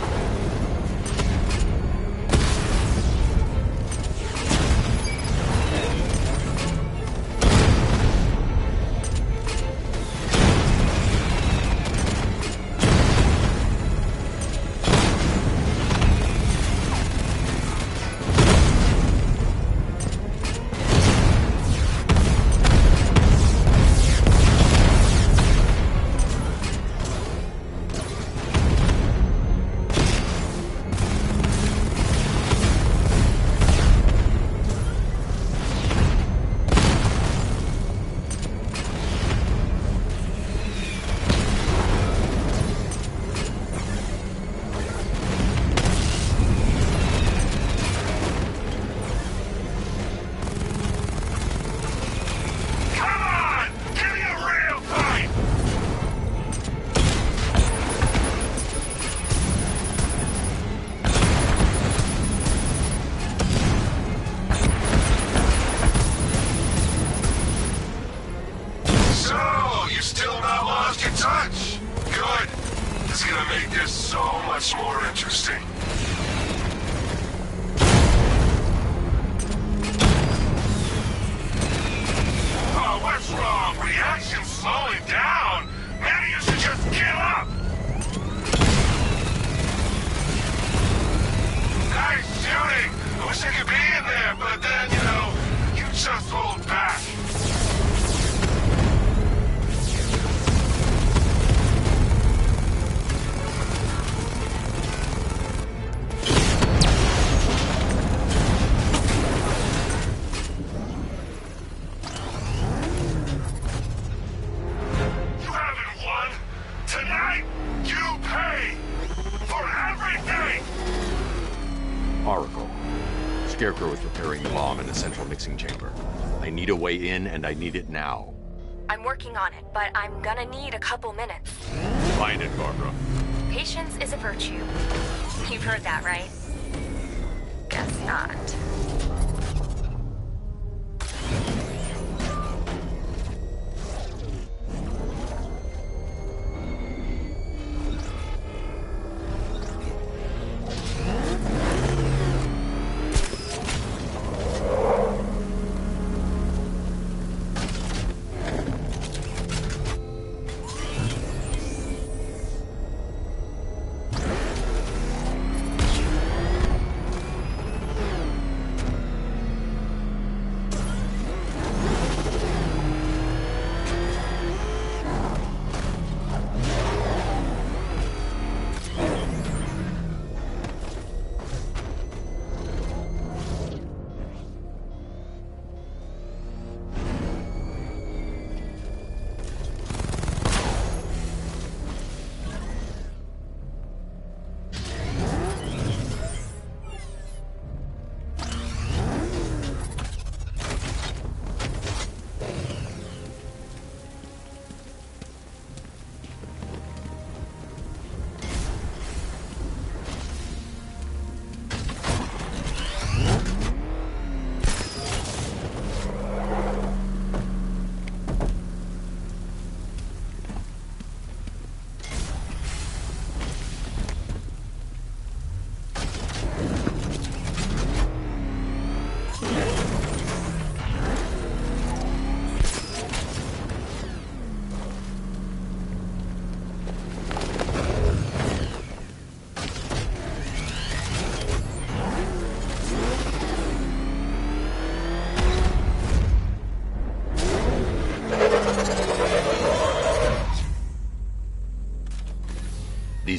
S1: Scarecrow is preparing the bomb in the central mixing chamber. I need a way in, and I need it now.
S4: I'm working on it, but I'm gonna need a couple minutes.
S1: Find it, Barbara.
S4: Patience is a virtue. You've heard that, right? Guess not.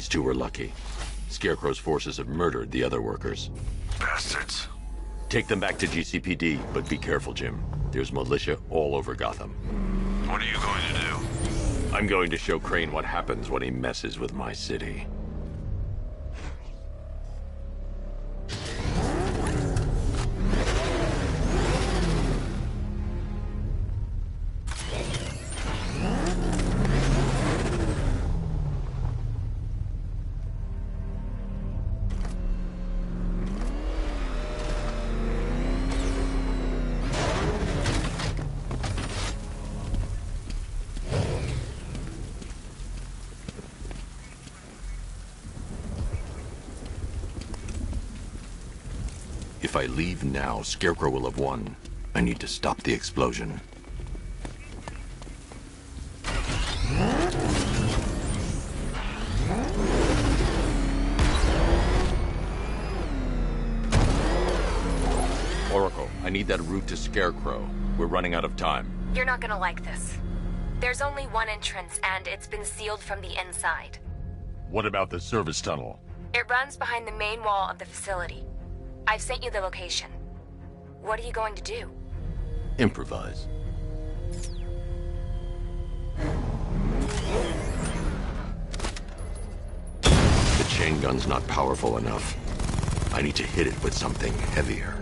S1: These two were lucky. Scarecrow's forces have murdered the other workers.
S12: Bastards.
S1: Take them back to GCPD, but be careful, Jim. There's militia all over Gotham.
S12: What are you going to do?
S1: I'm going to show Crane what happens when he messes with my city. If I leave now, Scarecrow will have won. I need to stop the explosion. Oracle, I need that route to Scarecrow. We're running out of time.
S4: You're not gonna like this. There's only one entrance, and it's been sealed from the inside.
S1: What about the service tunnel?
S4: It runs behind the main wall of the facility. I've sent you the location. What are you going to do?
S1: Improvise. The chain gun's not powerful enough. I need to hit it with something heavier.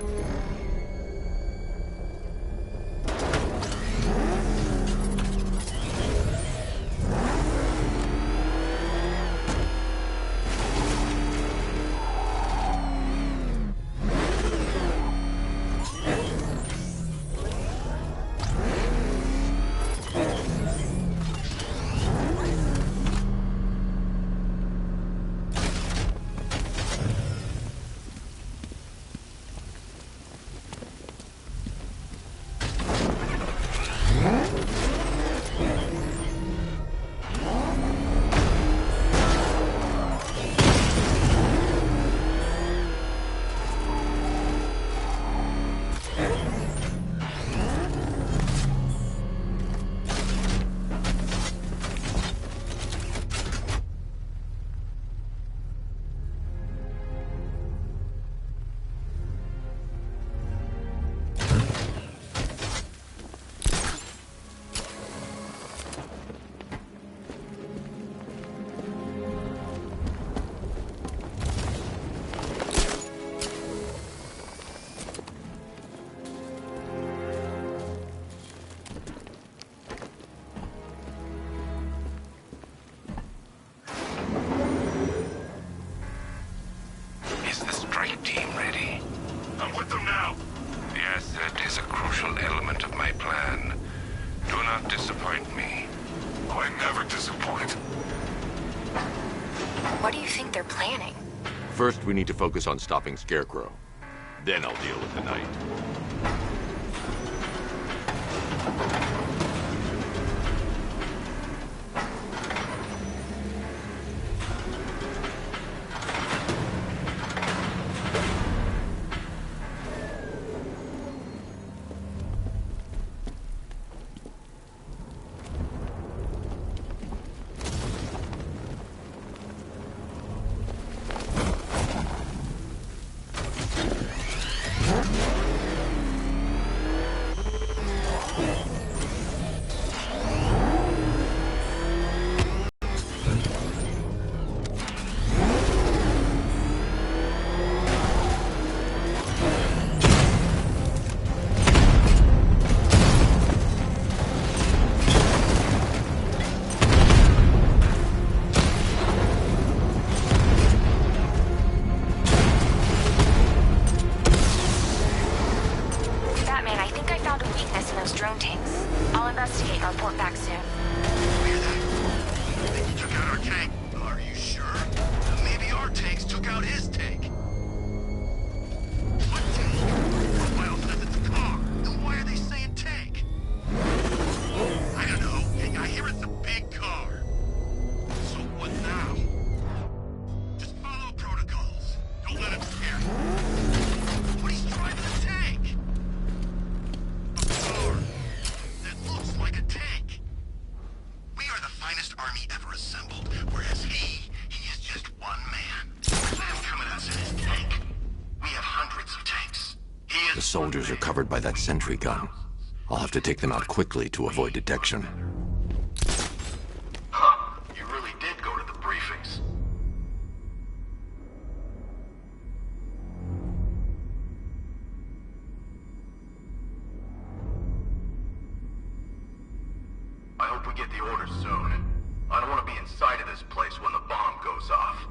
S4: What do you think they're planning?
S1: First, we need to focus on stopping Scarecrow. Then I'll deal with the Knight.
S4: Drone tanks. I'll investigate and report back soon.
S3: Hear that? I think he took out our tank. Are you sure? Maybe our tanks took out his tank. What tank? Profile says it's a car. Then why are they saying tank? I don't know. I hear it's a big car. So what now? Just follow protocols. Don't let him scare you. But he's driving a tank. A car that looks like a tank.
S1: soldiers are covered by that sentry gun. I'll have to take them out quickly to avoid detection.
S3: Huh, you really did go to the briefings. I hope we get the orders soon. I don't want to be inside of this place when the bomb goes off.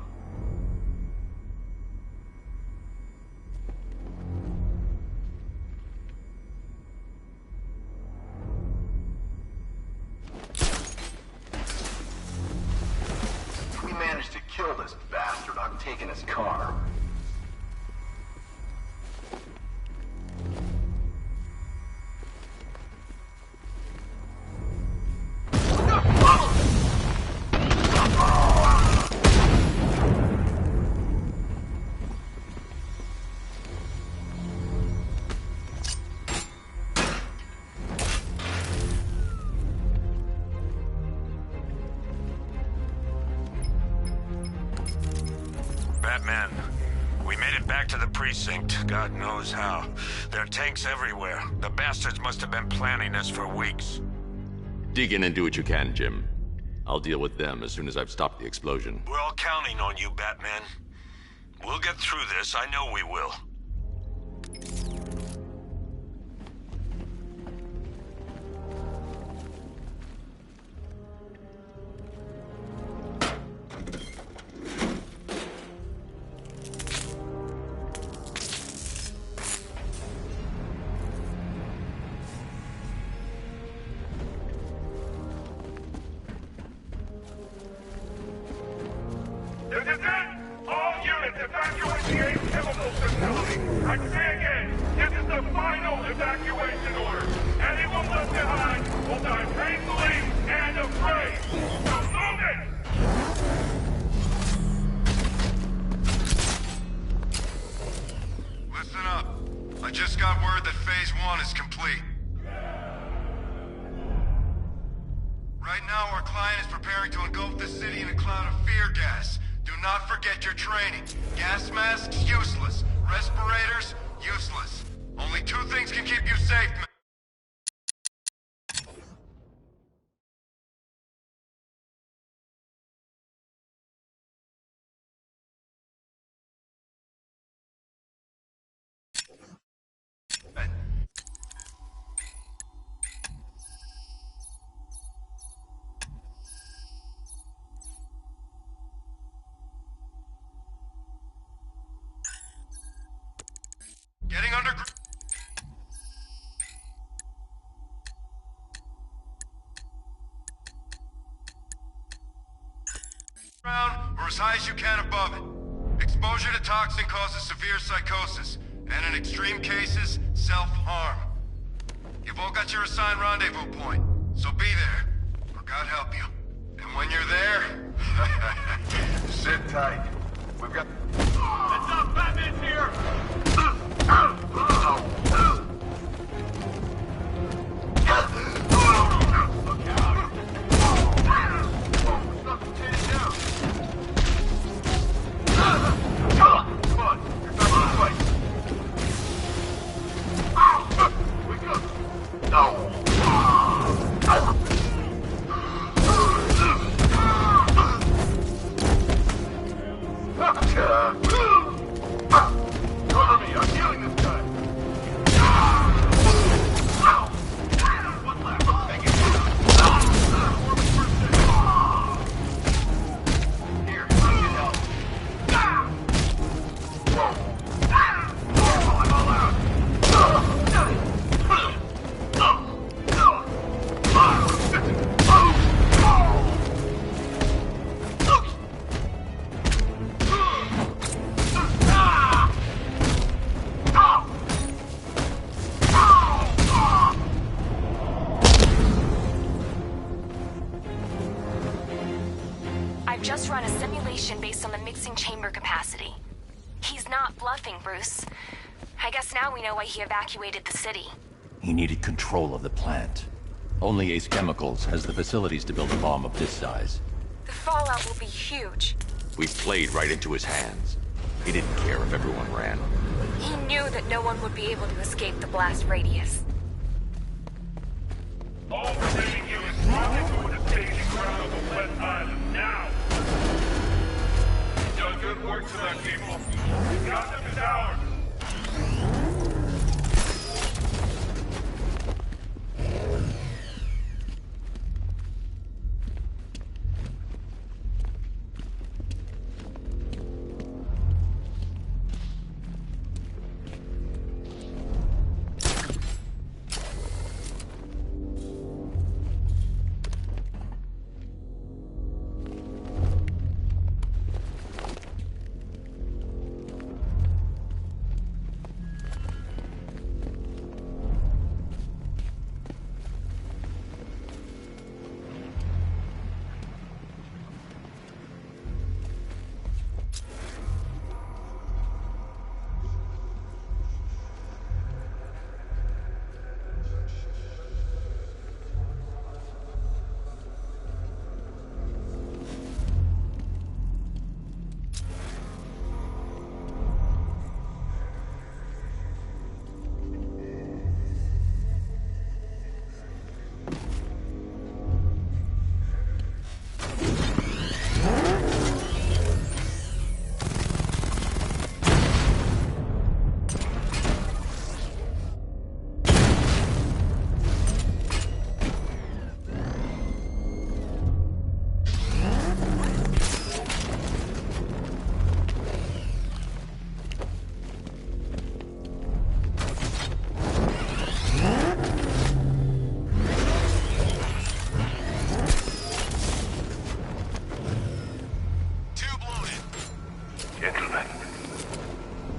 S3: If we manage to kill this bastard, I'm taking his car.
S10: Batman, we made it back to the precinct, God knows how. There are tanks everywhere. The bastards must have been planning this for weeks.
S1: Dig in and do what you can, Jim. I'll deal with them as soon as I've stopped the explosion.
S10: We're all counting on you, Batman. We'll get through this, I know we will.
S12: This is it! All units evacuate the Ace Chemical Facility! I say again, this is the final evacuation order! Anyone left behind will die painfully and afraid! So move it!
S3: Listen up. I just got word that Phase 1 is complete. Right now, our client is preparing to engulf the city in a cloud of fear gas. Do not forget your training. Gas masks, useless. Respirators, useless. Only two things can keep you safe, man. Getting underground, or as high as you can above it. Exposure to toxin causes severe psychosis, and in extreme cases, self-harm. You've all got your assigned rendezvous point, so be there, or God help you. And when you're there, sit tight. We've got... Heads up, Batman's here! Cover me, I'm healing this guy.
S4: just run a simulation based on the mixing chamber capacity. He's not bluffing, Bruce. I guess now we know why he evacuated the city.
S1: He needed control of the plant. Only Ace Chemicals has the facilities to build a bomb of this size.
S4: The fallout will be huge.
S1: We played right into his hands. He didn't care if everyone ran.
S4: He knew that no one would be able to escape the blast radius.
S12: All remaining units rendezvous at the staging ground of the West Island now! You've done good work tonight, people. Gotham is ours!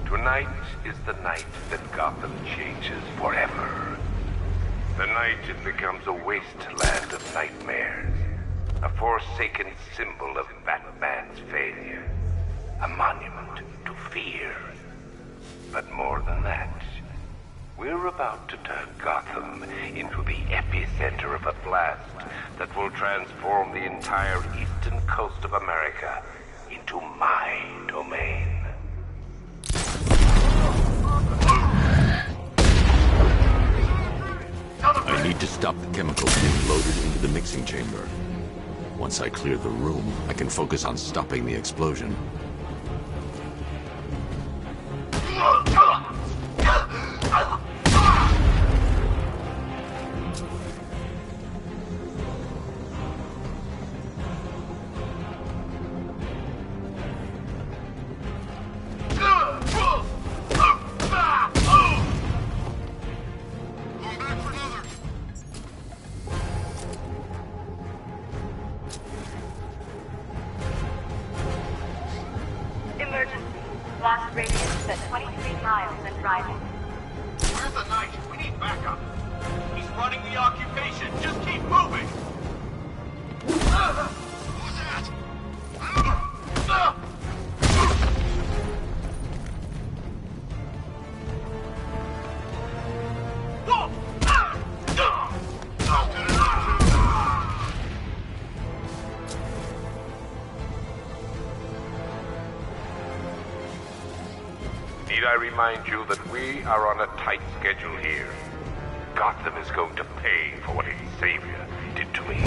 S5: Tonight is the night that Gotham changes forever. The night it becomes a wasteland of nightmares. A forsaken symbol of Batman's failure. A monument to fear. But more than that, we're about to turn Gotham into the epicenter of a blast that will transform the entire eastern coast of America into my domain.
S1: I need to stop the chemicals being loaded into the mixing chamber. Once I clear the room, I can focus on stopping the explosion.
S15: Blast radius at 23 miles and driving.
S6: Where's the knight? We need backup. He's running the occupation. Just keep moving. Who's that?
S5: Need I remind you that we are on a tight schedule here? Gotham is going to pay for what its savior did to me.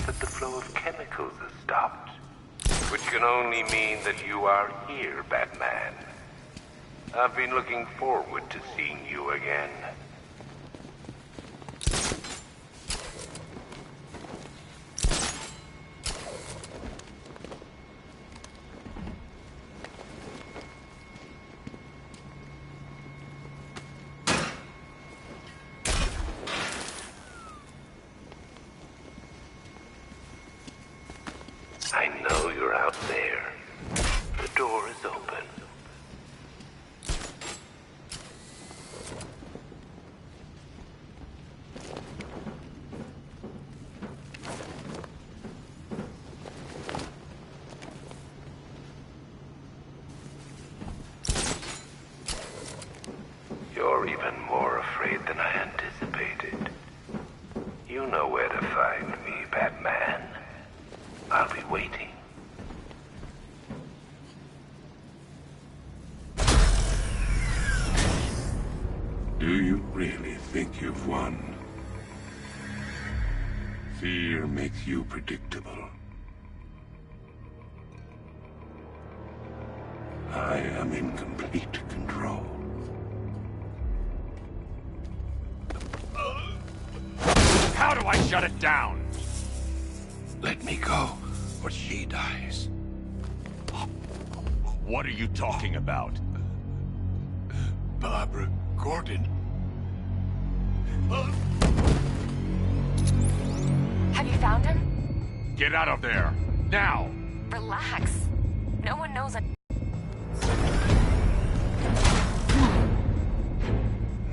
S5: That the flow of chemicals has stopped, which can only mean that you are here, Batman. I've been looking forward to seeing you again. You're even more afraid than I anticipated. You know where to find me, Batman. I'll be waiting.
S14: Do you really think you've won? Fear makes you predictable. I am in complete control.
S1: How do I shut it down?
S14: Let me go, or she dies.
S1: What are you talking about?
S14: Barbara Gordon.
S4: Have you found him?
S1: Get out of there, now!
S4: Relax. No one knows it.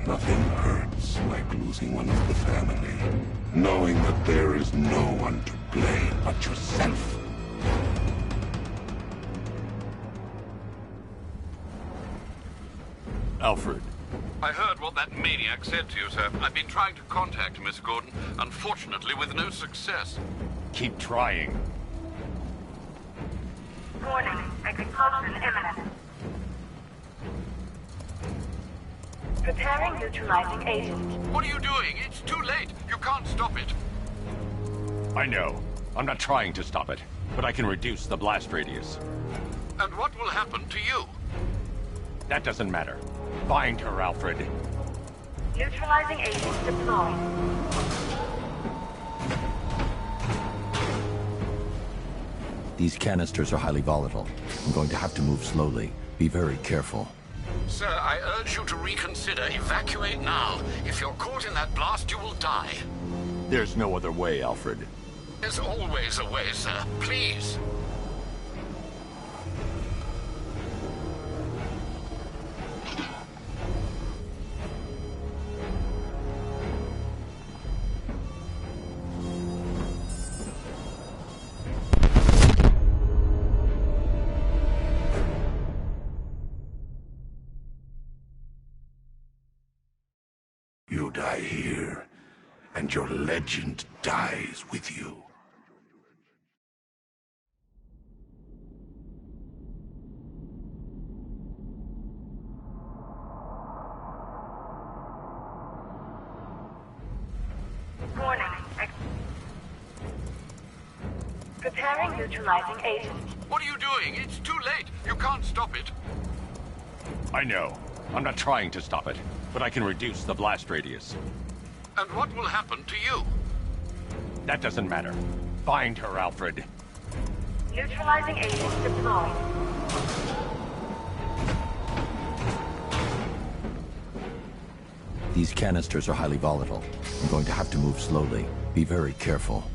S14: Nothing hurts like losing one of the family. Knowing that there is no one to blame but yourself.
S1: Alfred.
S2: I heard what that maniac said to you, sir. I've been trying to contact Miss Gordon, unfortunately with no success.
S1: Keep trying.
S15: Warning, explosion imminent. Preparing neutralizing agent.
S2: What are you doing? It's too late. You can't stop it.
S1: I know. I'm not trying to stop it, but I can reduce the blast radius.
S2: And what will happen to you?
S1: That doesn't matter. Find her, Alfred.
S15: Neutralizing agent deployed.
S1: These canisters are highly volatile. I'm going to have to move slowly. Be very careful.
S2: Sir, I urge you to reconsider. Evacuate now. If you're caught in that blast, you will die.
S1: There's no other way, Alfred.
S2: There's always a way, sir. Please.
S14: You die here, and your legend dies with you.
S15: Warning. Preparing neutralizing agent.
S2: What are you doing? It's too late. You can't stop it.
S1: I know. I'm not trying to stop it, but I can reduce the blast radius.
S2: And what will happen to you?
S1: That doesn't matter. Find her, Alfred.
S15: Neutralizing agent deployed.
S1: These canisters are highly volatile. I'm going to have to move slowly. Be very careful.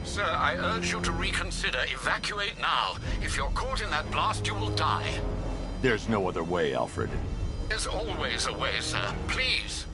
S2: Sir, I urge you to reconsider. Evacuate now. If you're caught in that blast, you will die.
S1: There's no other way, Alfred.
S2: There's always a way, sir. Please.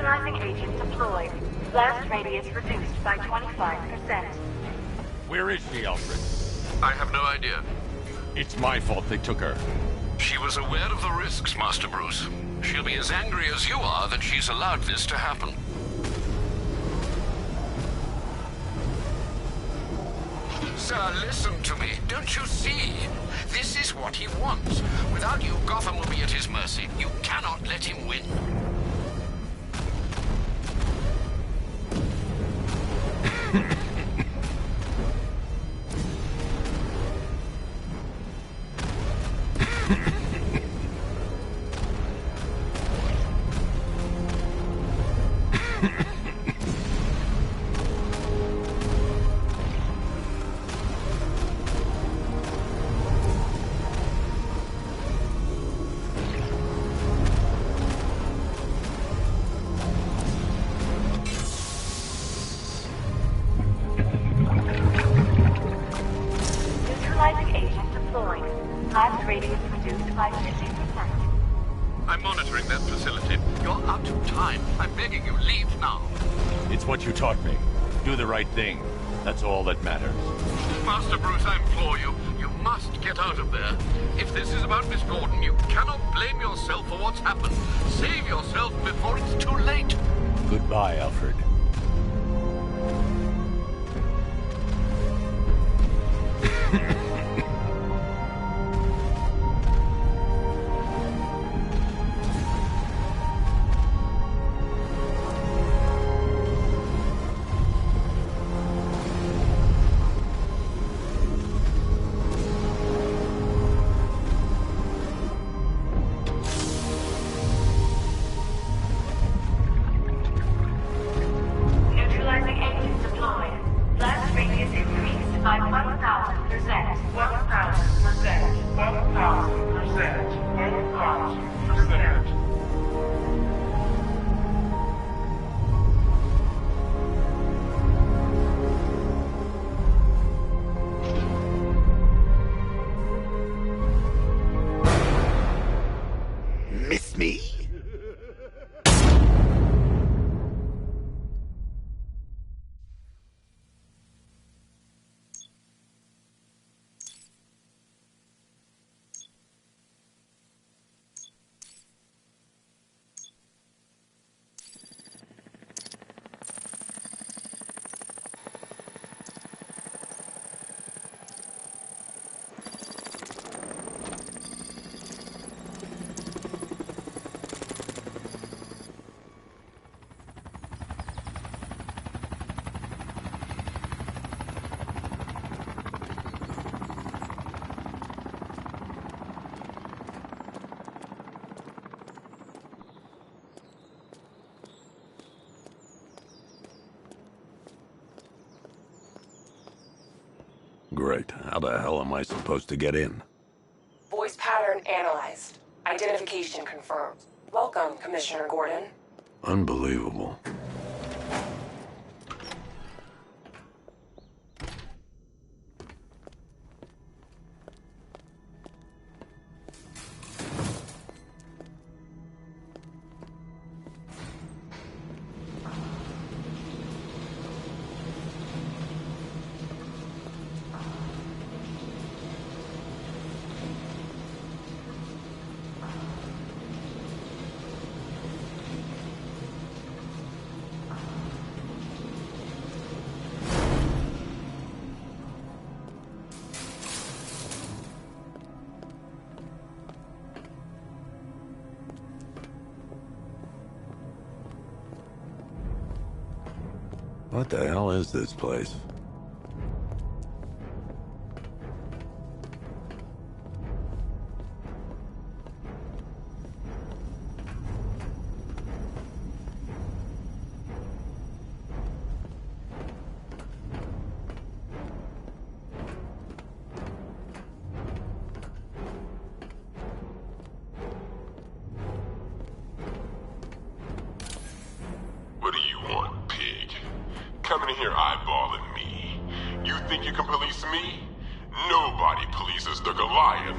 S15: Neutralizing agent deployed. Blast radius reduced by 25%.
S1: Where is she, Alfred?
S2: I have no idea.
S1: It's my fault they took her.
S2: She was aware of the risks, Master Bruce. She'll be as angry as you are that she's allowed this to happen. Sir, listen to me. Don't you see? This is what he wants. Without you, Gotham will be at his mercy. You cannot let him win.
S15: Neutralizing agent deployed. Blast radius reduced by 50%.
S2: I'm monitoring that facility. You're out of time. I'm begging you, leave now.
S1: It's what you taught me. Do the right thing. That's all that matters.
S2: Master Bruce, I implore you, you must get out of there. If this is about Miss Gordon, you cannot blame yourself for what's happened. Save yourself before it's too late.
S1: Goodbye, Alfred.
S15: Neutralizing agent deployed. Blast radius increased by 1,000%. 1,000%. 1,000%. 1,000%.
S3: Miss me?
S11: Great. How the hell am I supposed to get in?
S16: Voice pattern analyzed. Identification confirmed. Welcome, Commissioner Gordon.
S11: Unbelievable. What the hell is this place?
S12: What do you want, pig? Coming in here eyeballing me. You think you can police me? Nobody polices the Goliath.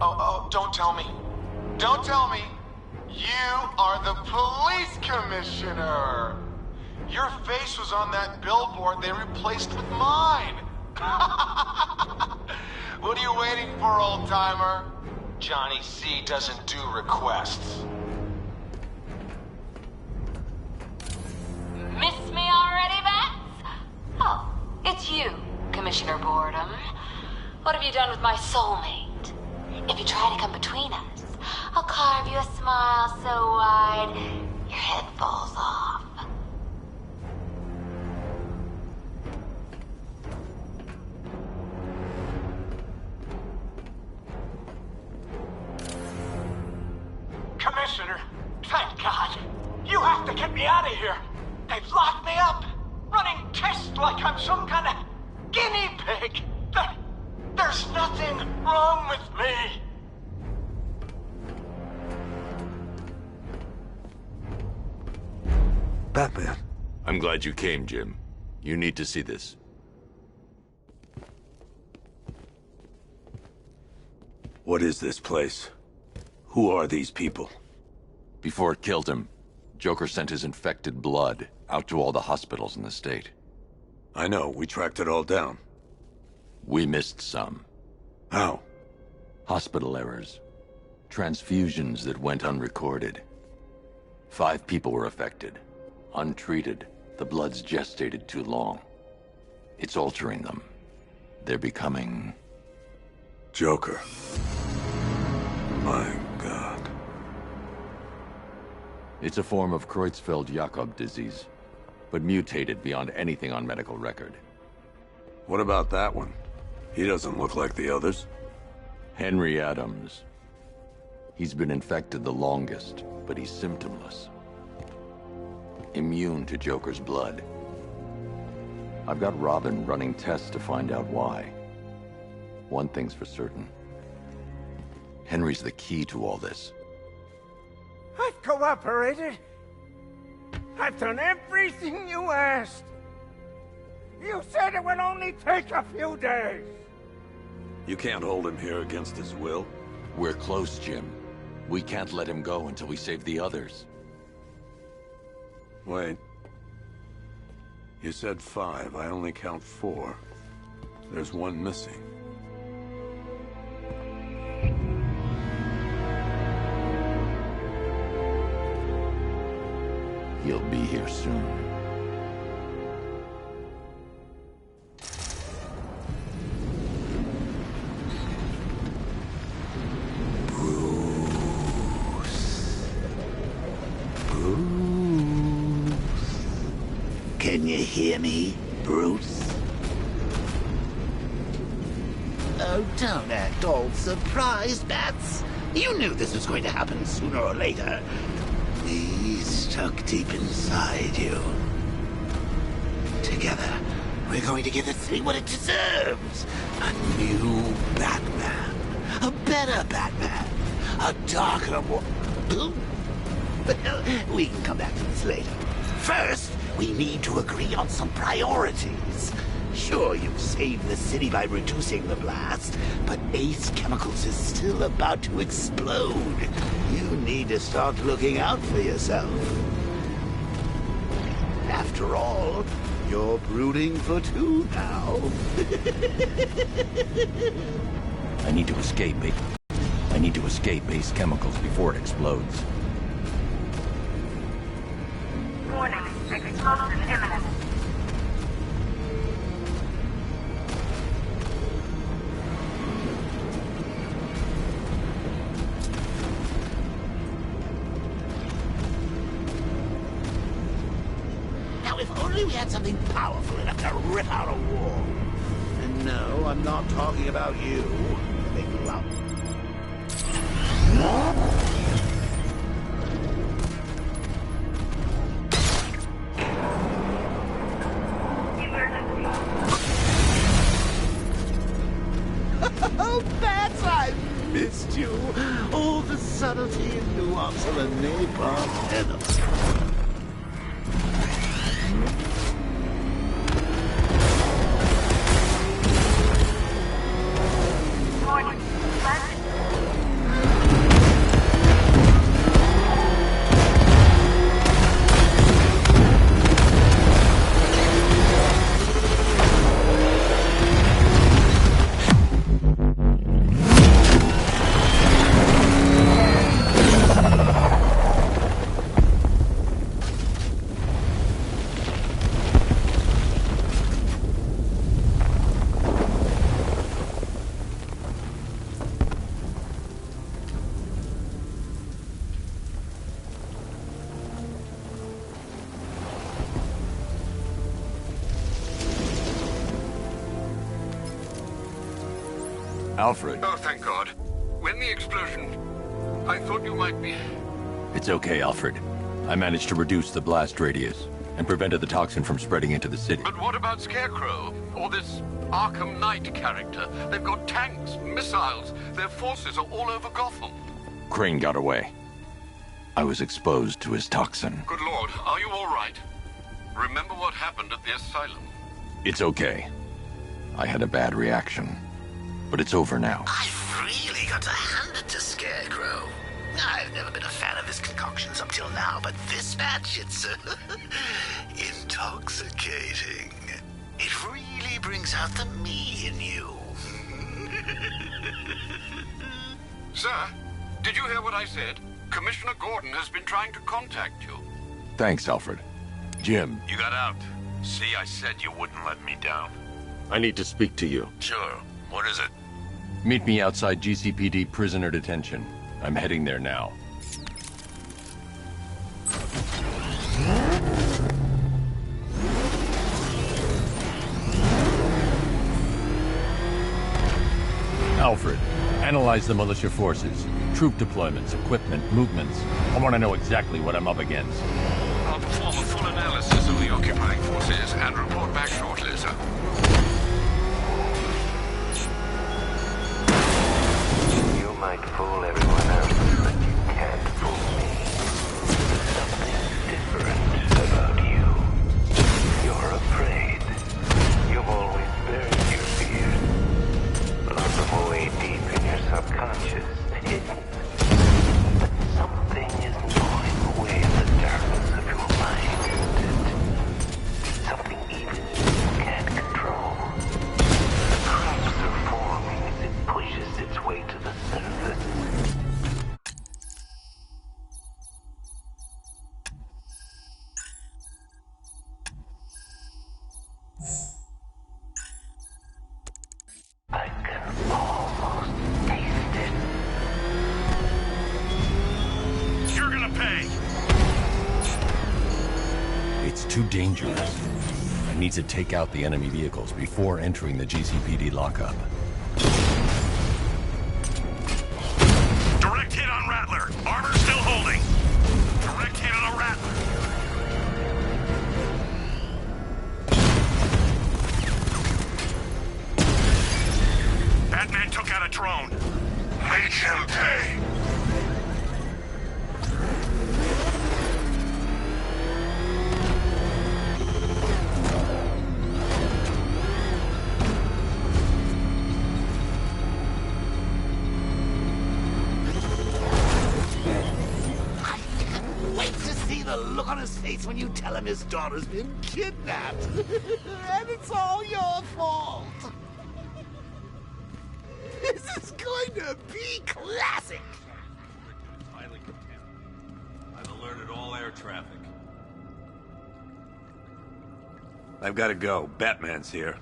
S6: Oh, don't tell me. Don't tell me. You are the police commissioner. Your face was on that billboard they replaced with mine. What are you waiting for, old-timer? Johnny C doesn't do requests.
S17: Miss me already, Bats? Oh, it's you, Commissioner Boredom. What have you done with my soulmate? If you try to come between us, I'll carve you a smile so wide, your head falls off.
S6: Commissioner, thank God. You have to get me out of here. They've locked me up, running tests like I'm some kind of guinea pig. There's nothing wrong with me.
S11: Batman.
S1: I'm glad you came, Jim. You need to see this.
S11: What is this place? Who are these people?
S1: Before it killed him, Joker sent his infected blood out to all the hospitals in the state.
S11: I know, we tracked it all down.
S1: We missed some.
S11: How?
S1: Hospital errors. Transfusions that went unrecorded. 5 people were affected. Untreated, the blood's gestated too long. It's altering them. They're becoming...
S11: Joker. My God.
S1: It's a form of Creutzfeldt-Jakob disease, but mutated beyond anything on medical record.
S11: What about that one? He doesn't look like the others.
S1: Henry Adams. He's been infected the longest, but he's symptomless. Immune to Joker's blood. I've got Robin running tests to find out why. One thing's for certain. Henry's the key to all this.
S18: I've cooperated. I've done everything you asked. You said it would only take a few days.
S11: You can't hold him here against his will.
S1: We're close, Jim. We can't let him go until we save the others.
S11: Wait. You said 5. I only count 4. There's one missing.
S1: He'll be here soon.
S19: Can you hear me, Bruce? Oh, don't act all surprised, Bats. You knew this was going to happen sooner or later. He's stuck deep inside you. Together, we're going to give this thing what it deserves. A new Batman. A better Batman. A darker one. Well, we can come back to this later. First, we need to agree on some priorities. Sure, you've saved the city by reducing the blast, but Ace Chemicals is still about to explode. You need to start looking out for yourself. After all, you're brooding for 2 now.
S1: I need to escape Ace Chemicals before it explodes.
S15: Warning, explosion imminent.
S19: Now, if only we had something powerful enough to rip out a wall. And no, I'm not talking about you. Big lump. Oh, Bats, I missed you. All the subtlety and nuance of a napalm enema.
S15: Warning,
S1: Alfred.
S2: Oh, thank God. When the explosion... I thought you might be...
S1: It's okay, Alfred. I managed to reduce the blast radius and prevented the toxin from spreading into the city.
S2: But what about Scarecrow? Or this Arkham Knight character? They've got tanks, missiles. Their forces are all over Gotham.
S1: Crane got away. I was exposed to his toxin.
S2: Good Lord, are you all right? Remember what happened at the asylum?
S1: It's okay. I had a bad reaction. But it's over now.
S19: I've really got to hand it to Scarecrow. I've never been a fan of his concoctions up till now, but this match, it's intoxicating. It really brings out the me in you.
S2: Sir, did you hear what I said? Commissioner Gordon has been trying to contact you.
S1: Thanks, Alfred. Jim.
S10: You got out. See, I said you wouldn't let me down.
S1: I need to speak to you.
S10: Sure. What is it?
S1: Meet me outside GCPD prisoner detention. I'm heading there now. Alfred, analyze the militia forces, troop deployments, equipment, movements. I want to know exactly what I'm up against.
S2: I'll perform a full analysis of the occupying forces and report back shortly, sir.
S5: You might fool everyone else, but you can't fool me. Something's different about you. You're afraid. You've always buried your fears. Lock them away deep in your subconscious, hidden. But something is gnawing away at the darkness of your mind. Something even you can't control. The cracks are forming as it pushes its way to the surface. I can almost taste it.
S10: You're gonna pay!
S1: It's too dangerous. I need to take out the enemy vehicles before entering the GCPD lockup.
S10: Direct hit on Rattler. Armor still holding. Direct hit on a Rattler. Batman took out a drone.
S12: Make him pay.
S19: Wait to see the look on his face when you tell him his daughter's been kidnapped. And it's all your fault. This is going to be classic.
S11: Highly contaminated. I've alerted all air traffic.
S10: I've got to go. Batman's here.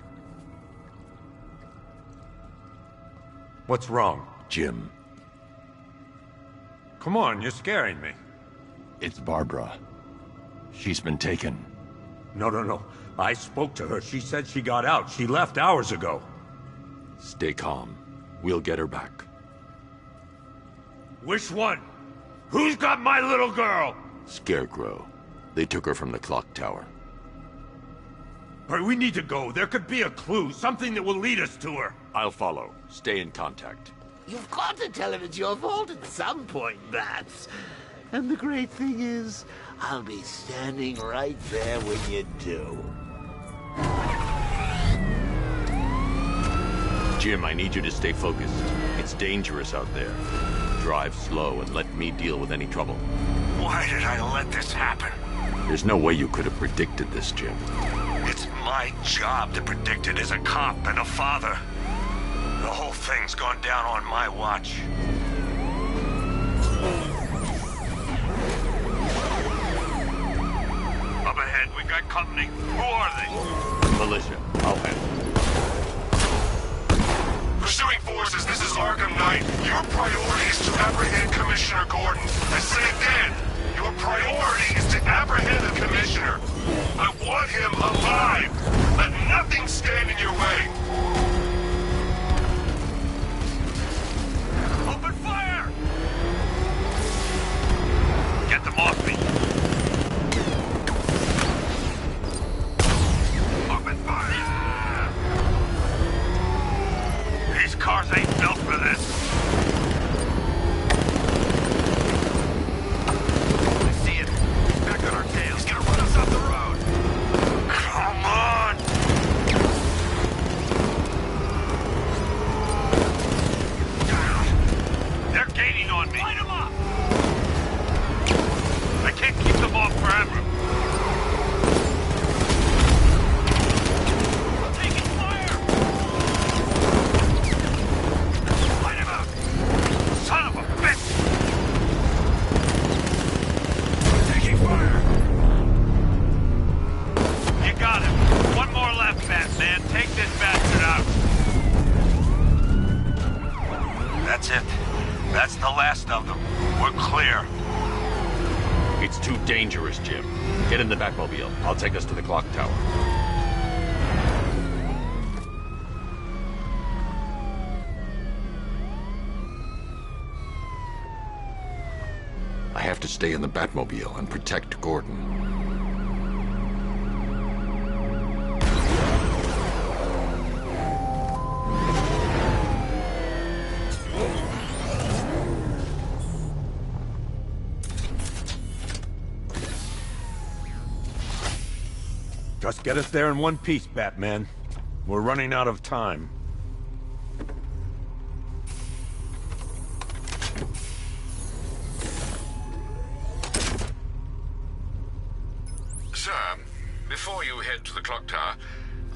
S10: What's wrong?
S1: Jim.
S10: Come on, you're scaring me.
S1: It's Barbara. She's been taken.
S10: No. I spoke to her. She said she got out. She left hours ago.
S1: Stay calm. We'll get her back.
S10: Which one? Who's got my little girl?
S1: Scarecrow. They took her from the clock tower.
S10: All right, we need to go. There could be a clue, something that will lead us to her.
S1: I'll follow. Stay in contact.
S19: You've got to tell him it's your fault at some point, Bats. And the great thing is, I'll be standing right there when you do.
S1: Jim, I need you to stay focused. It's dangerous out there. Drive slow and let me deal with any trouble.
S10: Why did I let this happen?
S1: There's no way you could have predicted this, Jim.
S10: It's my job to predict it as a cop and a father. The whole thing's gone down on my watch. Up ahead, we got company. Who are they?
S1: Militia. I'll handle it.
S12: Pursuing forces, this is Arkham Knight. Your priority is to apprehend Commissioner Gordon. I say again, your priority is to apprehend the Commissioner. I want him alive. Let nothing stand in your way.
S10: These cars ain't built for this. I see it. He's back on our tail. He's gonna run us off the road. Come on! They're gaining on me. Light 'em up! I can't keep them off forever. That's it. That's the last of them. We're clear.
S1: It's too dangerous, Jim. Get in the Batmobile. I'll take us to the clock tower. I have to stay in the Batmobile and protect Gordon.
S11: Just get us there in one piece, Batman. We're running out of time.
S2: Sir, before you head to the clock tower,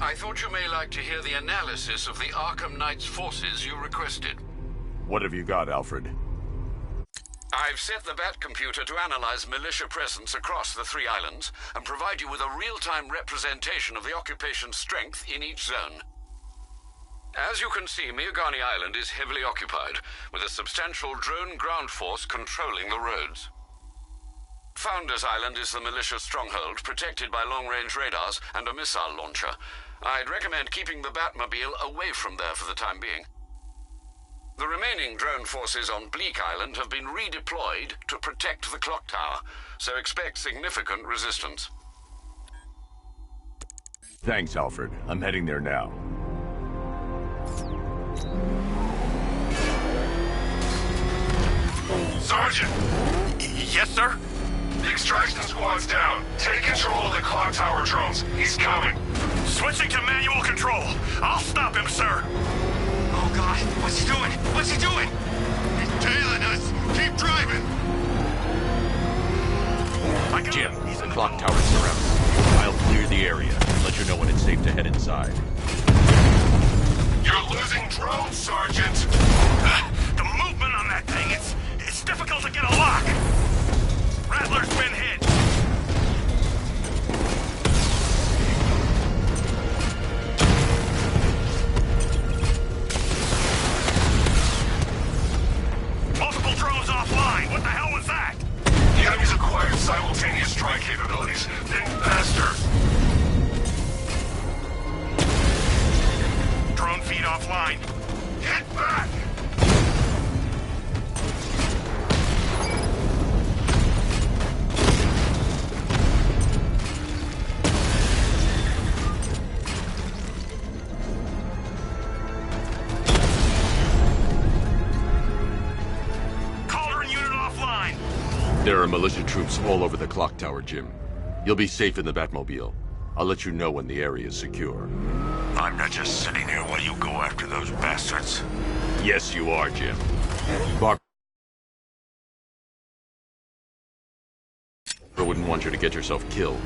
S2: I thought you may like to hear the analysis of the Arkham Knight's forces you requested.
S1: What have you got, Alfred?
S2: I've set the Bat computer to analyze militia presence across the 3 islands and provide you with a real-time representation of the occupation's strength in each zone. As you can see, Miagani Island is heavily occupied, with a substantial drone ground force controlling the roads. Founders Island is the militia stronghold, protected by long-range radars and a missile launcher. I'd recommend keeping the Batmobile away from there for the time being. The remaining drone forces on Bleak Island have been redeployed to protect the clock tower, so expect significant resistance.
S1: Thanks, Alfred. I'm heading there now.
S12: Sergeant!
S10: Yes, sir?
S12: The extraction squad's down. Take control of the clock tower drones. He's coming.
S10: Switching to manual control. I'll stop him, sir.
S3: Oh, God. What's he doing? What's he doing? He's tailing us. Keep driving.
S1: Jim, the clock tower's surrounded. I'll clear the area and let you know when it's safe to head inside.
S12: You're losing drones, Sergeant.
S10: The movement on that thing, it's difficult to get a lock. Rattler's been hit. Multiple drones offline. What the hell was that?
S12: The enemy's acquired simultaneous strike capabilities. Think faster.
S10: Drone feed offline.
S12: Get back!
S1: There are militia troops all over the clock tower, Jim. You'll be safe in the Batmobile. I'll let you know when the area is secure.
S10: I'm not just sitting here while you go after those bastards.
S1: Yes, you are, Jim. I wouldn't want you to get yourself killed.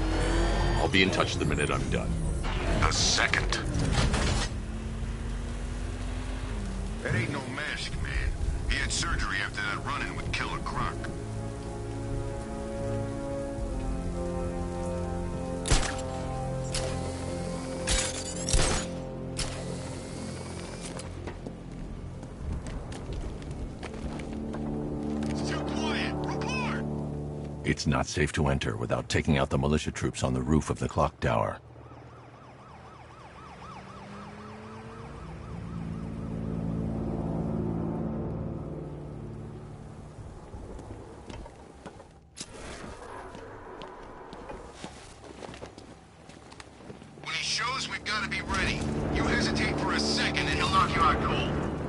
S1: I'll be in touch the minute I'm done.
S10: The second.
S3: That ain't no mask, man. He had surgery after that run-in with Killer Croc.
S1: It's not safe to enter without taking out the militia troops on the roof of the clock tower.
S3: When he shows, we've got to be ready. You hesitate for a second and he'll knock you out cold.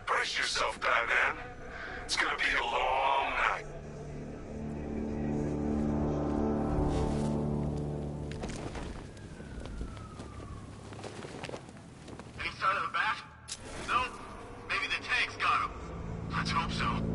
S12: Brace yourself, Batman. It's gonna be a long night.
S3: Any sign of the bat? No? Maybe the tanks got him. Let's hope so.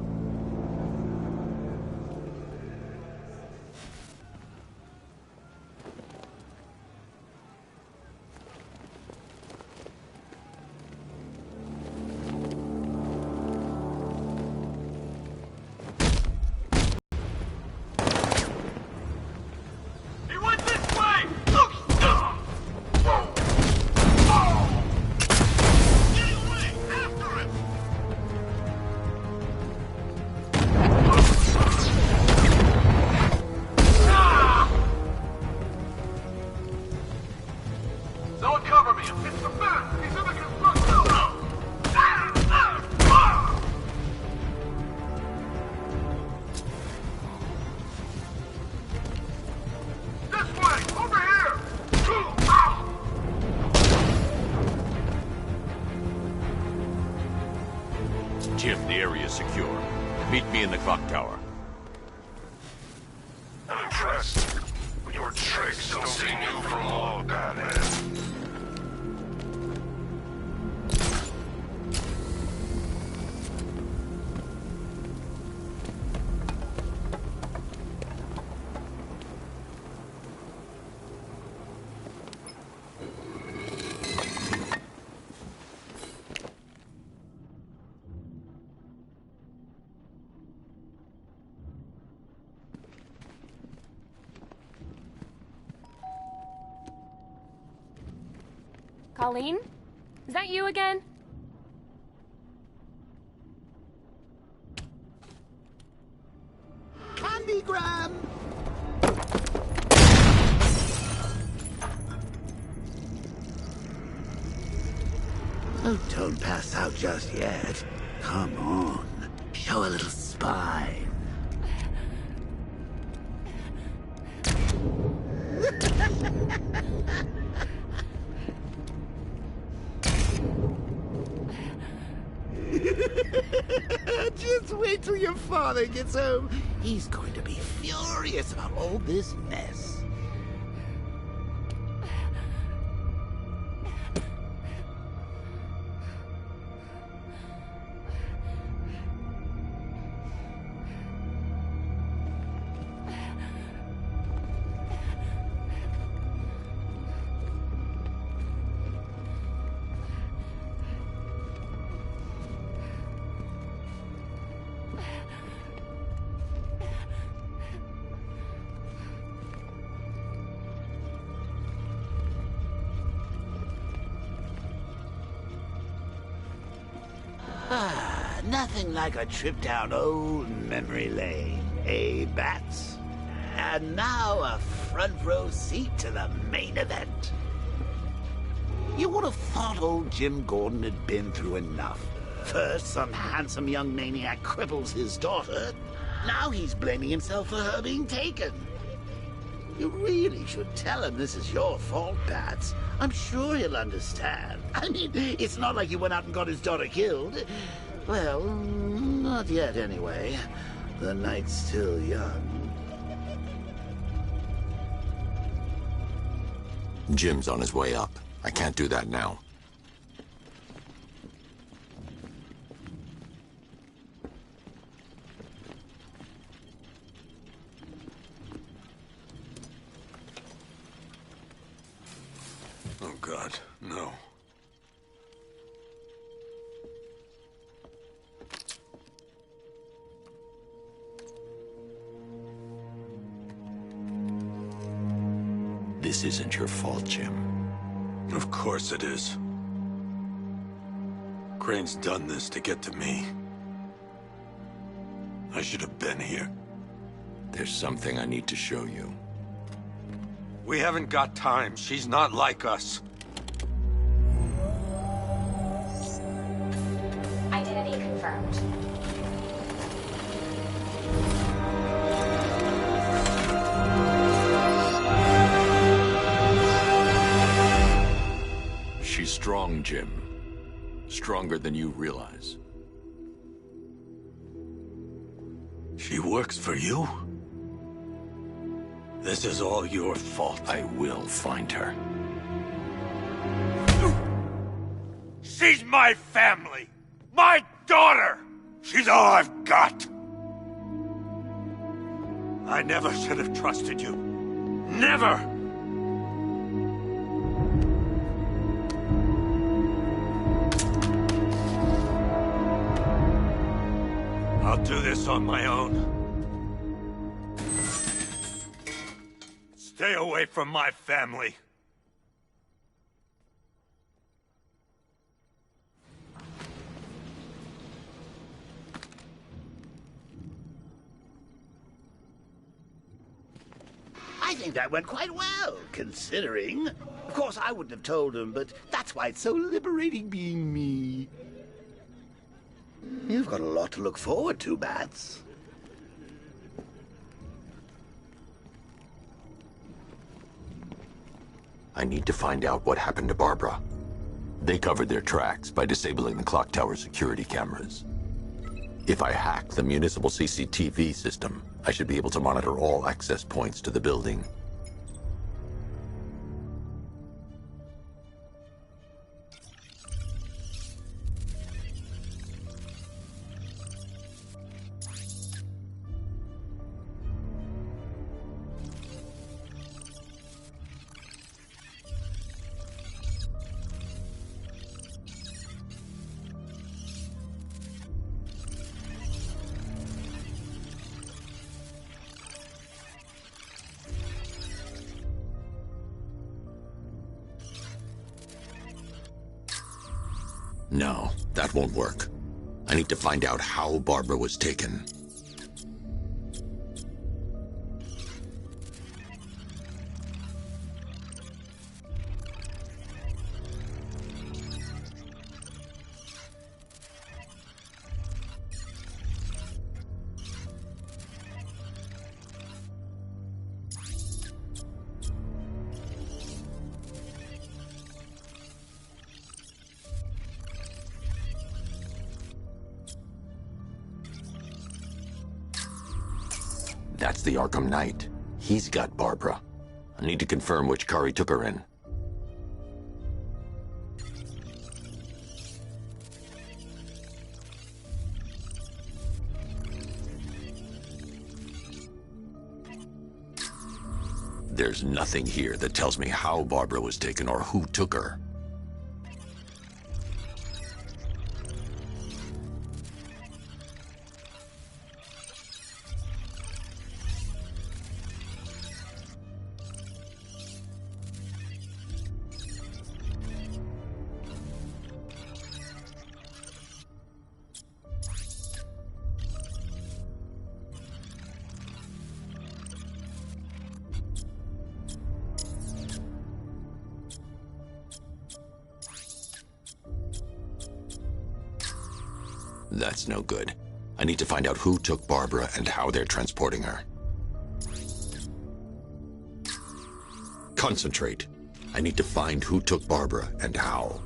S1: Jim, the area is secure. Meet me in the clock tower.
S12: I'm impressed. Your tricks don't seem new from all, Batman.
S4: Colleen? Is that you again?
S19: Candygram! Oh, don't pass out just yet. Come on. Show a little spine. Just wait till your father gets home. He's going to be furious about all this mess. Nothing like a trip down old memory lane, eh, Bats? And now a front row seat to the main event. You would have thought old Jim Gordon had been through enough. First, some handsome young maniac cripples his daughter. Now he's blaming himself for her being taken. You really should tell him this is your fault, Bats. I'm sure he'll understand. I mean, it's not like you went out and got his daughter killed. Well, not yet anyway. The night's still young.
S1: Jim's on his way up. I can't do that now.
S11: Oh, God, no.
S1: This isn't your fault, Jim.
S11: Of course it is. Crane's done this to get to me. I should have been here.
S1: There's something I need to show you.
S10: We haven't got time. She's not like us.
S4: Identity confirmed.
S1: She's strong, Jim. Stronger than you realize.
S11: She works for you? This is all your fault.
S1: I will find her.
S10: She's my family! My daughter! She's all I've got! I never should have trusted you. Never! I'll do this on my own. Stay away from my family.
S19: I think that went quite well, considering. Of course, I wouldn't have told him, but that's why it's so liberating being me. You've got a lot to look forward to, Bats.
S1: I need to find out what happened to Barbara. They covered their tracks by disabling the clock tower security cameras. If I hack the municipal CCTV system, I should be able to monitor all access points to the building. No, that won't work. I need to find out how Barbara was taken. That's the Arkham Knight. He's got Barbara. I need to confirm which car he took her in. There's nothing here that tells me how Barbara was taken or who took her. That's no good. I need to find out who took Barbara and how they're transporting her. Concentrate. I need to find who took Barbara and how.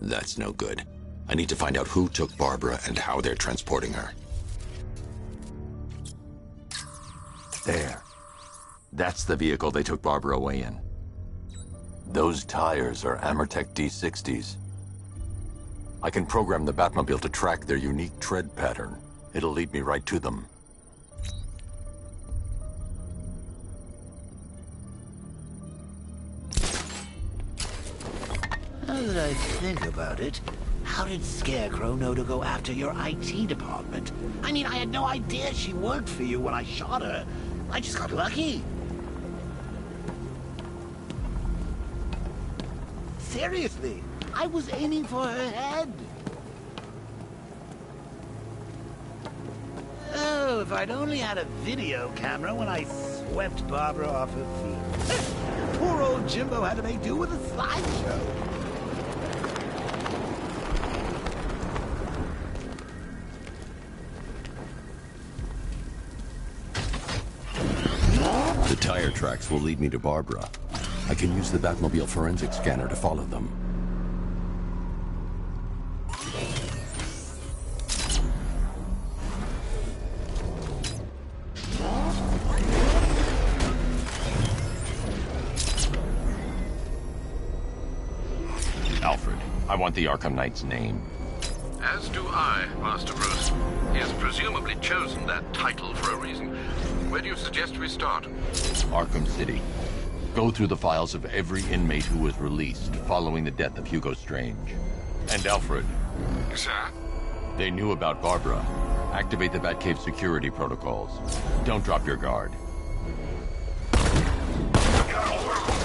S1: That's no good. I need to find out who took Barbara and how they're transporting her. There. That's the vehicle they took Barbara away in. Those tires are Amertech D60s. I can program the Batmobile to track their unique tread pattern. It'll lead me right to them.
S19: Now that I think about it, how did Scarecrow know to go after your IT department? I mean, I had no idea she worked for you when I shot her. I just got lucky. Seriously, I was aiming for her head. Oh, if I'd only had a video camera when I swept Barbara off her feet. Poor old Jimbo had to make do with a slideshow.
S1: The tire tracks will lead me to Barbara. I can use the Batmobile forensic scanner to follow them. want the Arkham Knight's name.
S2: As do I, Master Bruce. He has presumably chosen that title for a reason. Where do you suggest we start?
S1: Arkham City. Go through the files of every inmate who was released following the death of Hugo Strange. And Alfred.
S2: Sir?
S1: They knew about Barbara. Activate the Batcave security protocols. Don't drop your guard.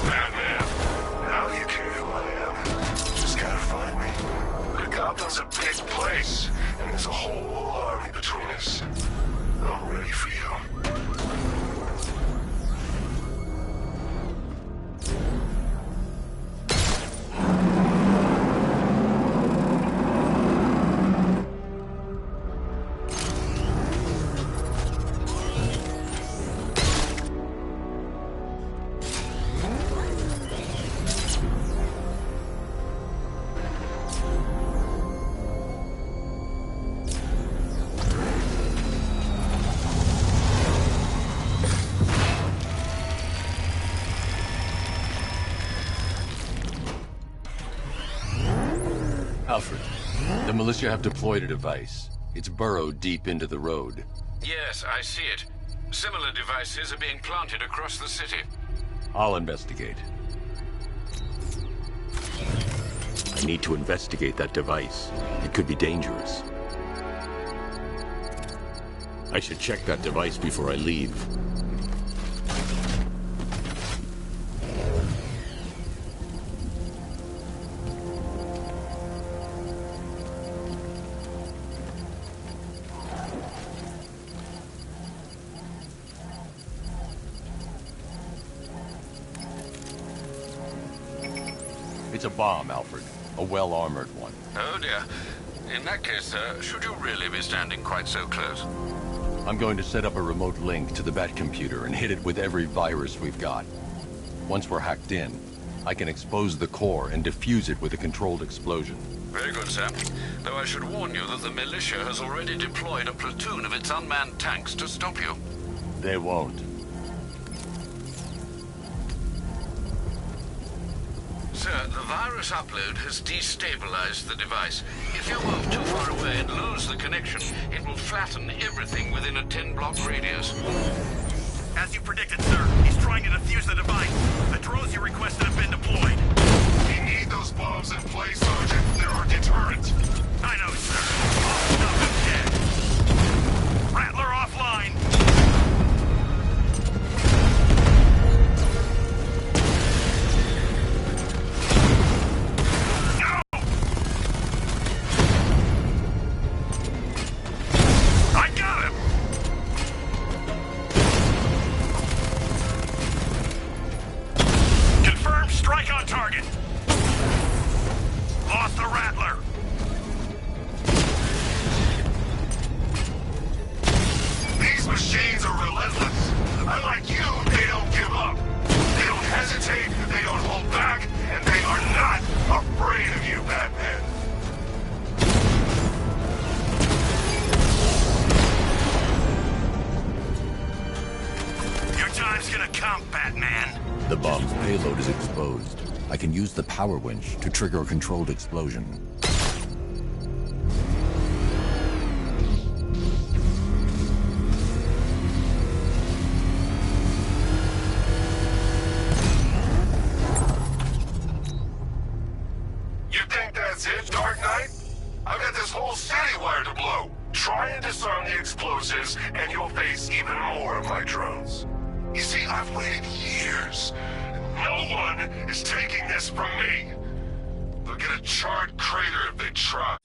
S12: Batman, now you care who I am. Just gotta find me. The Gotham's a big place, and there's a whole army between us. I'm ready for you.
S1: Alfred, the militia have deployed a device. It's burrowed deep into the road.
S2: Yes, I see it. Similar devices are being planted across the city.
S1: I'll investigate. I need to investigate that device. It could be dangerous. I should check that device before I leave. It's a bomb, Alfred. A well-armored one.
S2: Oh dear. In that case, should you really be standing quite so close?
S1: I'm going to set up a remote link to the Batcomputer and hit it with every virus we've got. Once we're hacked in, I can expose the core and defuse it with a controlled explosion.
S2: Very good, sir. Though I should warn you that the militia has already deployed a platoon of its unmanned tanks to stop you.
S1: They won't.
S2: Sir, the virus upload has destabilized the device. If you move too far away and lose the connection, it will flatten everything within a 10-block radius.
S20: As you predicted, sir, he's trying to defuse the device. The drones you requested have been deployed.
S12: We need those bombs in place, Sergeant. They're our deterrent.
S20: I know, sir. I'll stop him dead. Rattler offline.
S1: The bomb's payload is exposed. I can use the power winch to trigger a controlled explosion.
S12: You think that's it, Dark Knight? I've got this whole city wired to blow. Try and disarm the explosives, and you'll face even more of my drones. You see, I've waited years. No one is taking this from me. They'll get a charred crater if they try.